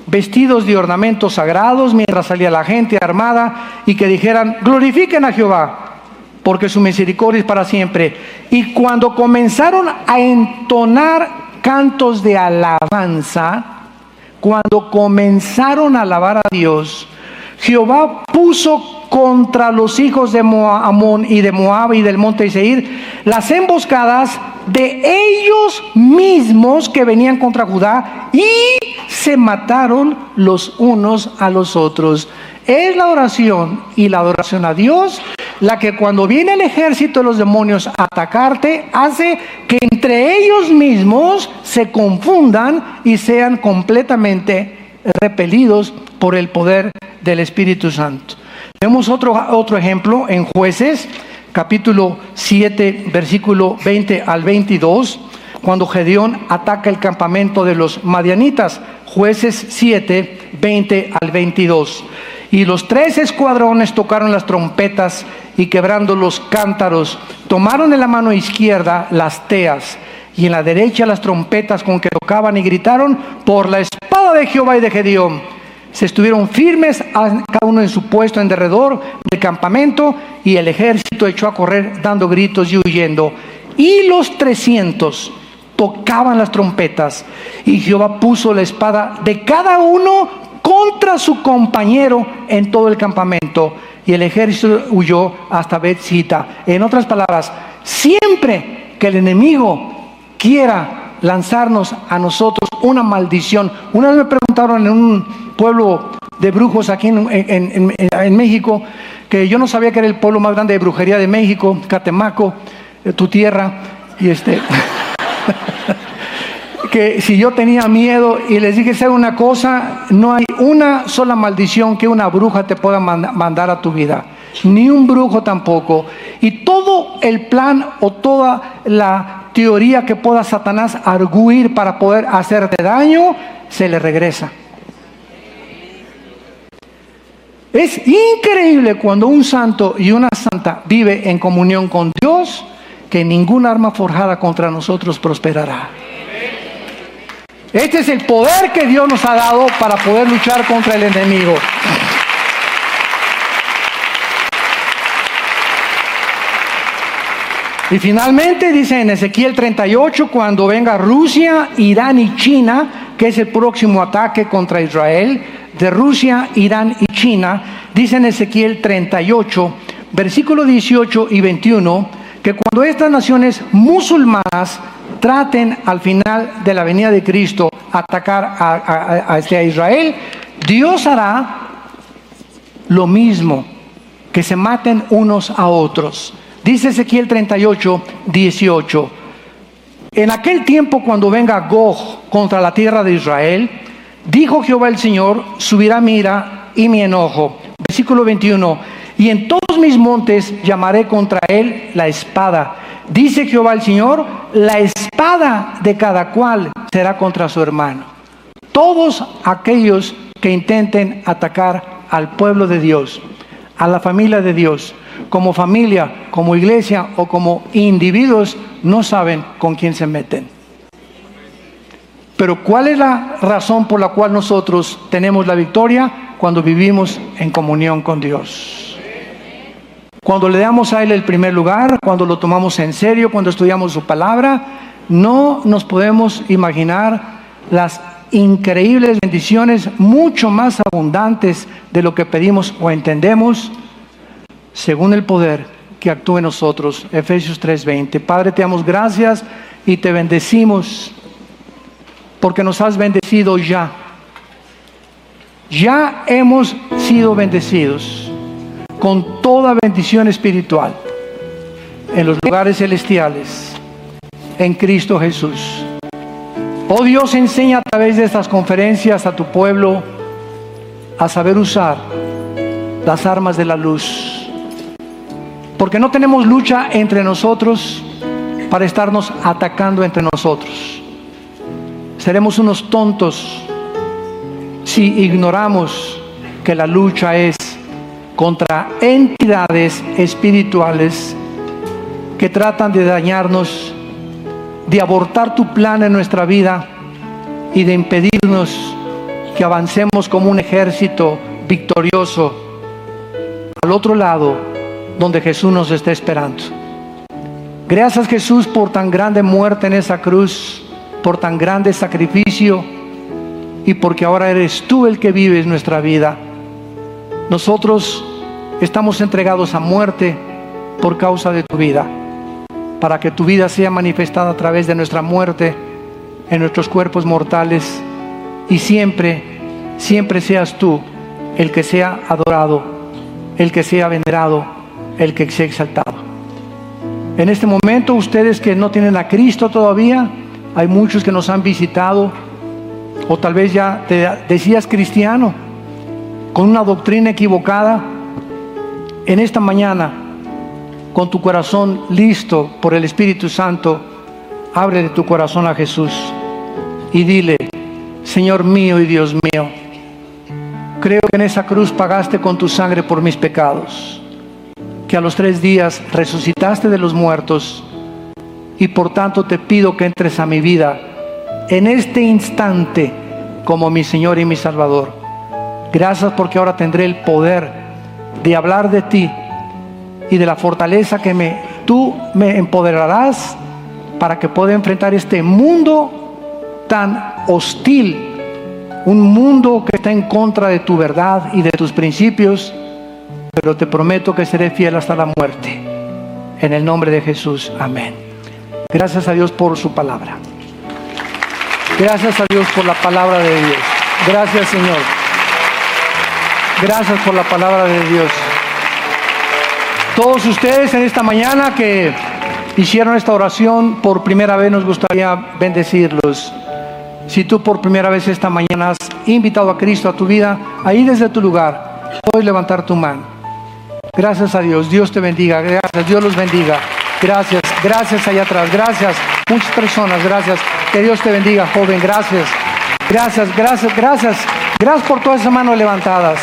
vestidos de ornamentos sagrados, mientras salía la gente armada, y que dijeran, glorifiquen a Jehová, porque su misericordia es para siempre. Y cuando comenzaron a entonar cantos de alabanza, cuando comenzaron a alabar a Dios, Jehová puso contra los hijos de Amón y de Moab y del monte Seir las emboscadas de ellos mismos que venían contra Judá, y se mataron los unos a los otros. Es la oración y la adoración a Dios la que, cuando viene el ejército de los demonios a atacarte, hace que entre ellos mismos se confundan y sean completamente repelidos por el poder del Espíritu Santo. Vemos otro ejemplo en Jueces, capítulo 7, versículo 20 al 22, cuando Gedeón ataca el campamento de los madianitas. Jueces 7, 20 al 22. Y los 3 escuadrones tocaron las trompetas y, quebrando los cántaros, tomaron en la mano izquierda las teas y en la derecha las trompetas con que tocaban, y gritaron por la espada de Jehová y de Gedeón. Se estuvieron firmes, cada uno en su puesto en derredor del campamento, y el ejército echó a correr dando gritos y huyendo. Y los 300 tocaban las trompetas, y Jehová puso la espada de cada uno contra su compañero en todo el campamento, y el ejército huyó hasta Bet-sita. En otras palabras, siempre que el enemigo quiera lanzarnos a nosotros una maldición. Una vez me preguntaron en un pueblo de brujos aquí en México, que yo no sabía que era el pueblo más grande de brujería de México, Catemaco, tu tierra, y que si yo tenía miedo, y les dije, ¿sabe una cosa? No hay una sola maldición que una bruja te pueda mandar a tu vida, ni un brujo tampoco. Y todo el plan o toda la teoría que pueda Satanás arguir para poder hacerte daño, se le regresa. Es increíble cuando un santo y una santa vive en comunión con Dios, que ningún arma forjada contra nosotros prosperará. Este es el poder que Dios nos ha dado para poder luchar contra el enemigo. Y finalmente dice en Ezequiel 38, cuando venga Rusia, Irán y China, que es el próximo ataque contra Israel, de Rusia, Irán y China, dice en Ezequiel 38, versículo 18 y 21, que cuando estas naciones musulmanas traten al final de la venida de Cristo atacar a Israel, Dios hará lo mismo, que se maten unos a otros. Dice Ezequiel 38, 18. En aquel tiempo, cuando venga Gog contra la tierra de Israel, dijo Jehová el Señor, subirá mi ira y mi enojo. Versículo 21. Y en todos mis montes llamaré contra él la espada. Dice Jehová el Señor, la espada de cada cual será contra su hermano. Todos aquellos que intenten atacar al pueblo de Dios, a la familia de Dios, como familia, como iglesia o como individuos, no saben con quién se meten. Pero ¿cuál es la razón por la cual nosotros tenemos la victoria? Cuando vivimos en comunión con Dios. Cuando le damos a Él el primer lugar, cuando lo tomamos en serio, cuando estudiamos su palabra, no nos podemos imaginar las increíbles bendiciones, mucho más abundantes de lo que pedimos o entendemos, según el poder que actúa en nosotros. Efesios 3:20. Padre, te damos gracias y te bendecimos porque nos has bendecido ya. Ya hemos sido bendecidos con toda bendición espiritual en los lugares celestiales, en Cristo Jesús. Oh Dios, enseña a través de estas conferencias a tu pueblo a saber usar las armas de la luz. Porque no tenemos lucha entre nosotros para estarnos atacando entre nosotros. Seremos unos tontos si ignoramos que la lucha es contra entidades espirituales que tratan de dañarnos, de abortar tu plan en nuestra vida y de impedirnos que avancemos como un ejército victorioso al otro lado, donde Jesús nos está esperando. Gracias, Jesús, por tan grande muerte en esa cruz, por tan grande sacrificio, y porque ahora eres tú el que vives nuestra vida. Nosotros estamos entregados a muerte por causa de tu vida, para que tu vida sea manifestada a través de nuestra muerte en nuestros cuerpos mortales, y siempre, siempre seas tú el que sea adorado, el que sea venerado, el que sea exaltado. En este momento, ustedes que no tienen a Cristo todavía, hay muchos que nos han visitado, o tal vez ya te decías cristiano con una doctrina equivocada. En esta mañana, con tu corazón listo por el Espíritu Santo, ábrele tu corazón a Jesús y dile: Señor mío y Dios mío, creo que en esa cruz pagaste con tu sangre por mis pecados, que a los 3 días resucitaste de los muertos, y por tanto te pido que entres a mi vida en este instante como mi Señor y mi Salvador. Gracias porque ahora tendré el poder de hablar de ti y de la fortaleza que tú me empoderarás para que pueda enfrentar este mundo tan hostil, un mundo que está en contra de tu verdad y de tus principios, pero te prometo que seré fiel hasta la muerte. En el nombre de Jesús, amén. Gracias a Dios por su palabra. Gracias a Dios por la palabra de Dios. Gracias, Señor. Gracias por la palabra de Dios. Todos ustedes en esta mañana que hicieron esta oración por primera vez, nos gustaría bendecirlos. Si tú por primera vez esta mañana has invitado a Cristo a tu vida, ahí desde tu lugar, puedes levantar tu mano. Gracias a Dios. Dios te bendiga. Gracias. Dios los bendiga. Gracias. Gracias allá atrás. Gracias. Muchas personas. Gracias. Que Dios te bendiga, joven. Gracias. Gracias. Gracias. Gracias. Gracias por todas esas manos levantadas.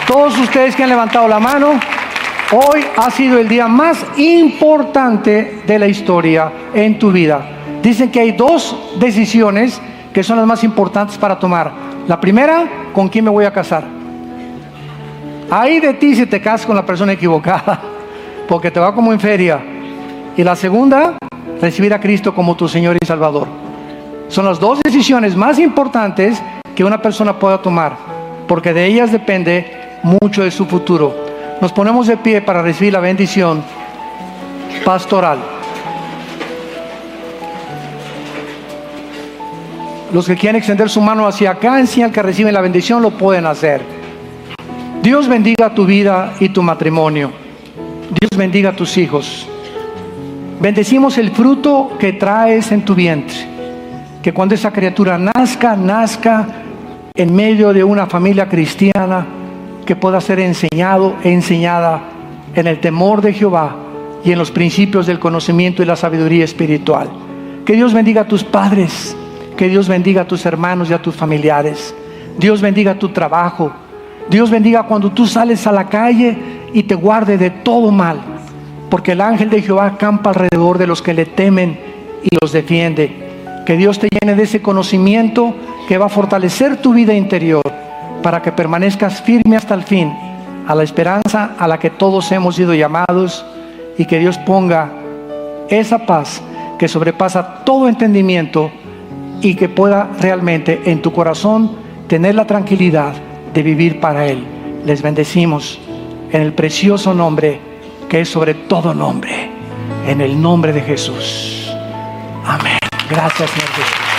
Todos ustedes que han levantado la mano, hoy ha sido el día más importante de la historia en tu vida. Dicen que hay dos decisiones que son las más importantes para tomar. La primera, ¿con quién me voy a casar? Ahí de ti si te casas con la persona equivocada, porque te va como en feria. Y la segunda, recibir a Cristo como tu Señor y Salvador. Son las dos decisiones más importantes que una persona pueda tomar, porque de ellas depende mucho de su futuro. Nos ponemos de pie para recibir la bendición pastoral. Los que quieren extender su mano hacia acá, en señal que reciben la bendición, lo pueden hacer. Dios bendiga tu vida y tu matrimonio. Dios bendiga a tus hijos. Bendecimos el fruto que traes en tu vientre. Que cuando esa criatura nazca en medio de una familia cristiana, que pueda ser enseñada en el temor de Jehová y en los principios del conocimiento y la sabiduría espiritual. Que Dios bendiga a tus padres, que Dios bendiga a tus hermanos y a tus familiares. Dios bendiga tu trabajo. Dios bendiga cuando tú sales a la calle y te guarde de todo mal, porque el ángel de Jehová acampa alrededor de los que le temen y los defiende. Que Dios te llene de ese conocimiento que va a fortalecer tu vida interior, para que permanezcas firme hasta el fin, a la esperanza a la que todos hemos sido llamados, y que Dios ponga esa paz que sobrepasa todo entendimiento y que pueda realmente en tu corazón tener la tranquilidad de vivir para Él. Les bendecimos en el precioso nombre que es sobre todo nombre, en el nombre de Jesús. Amén. Gracias, Señor Jesús.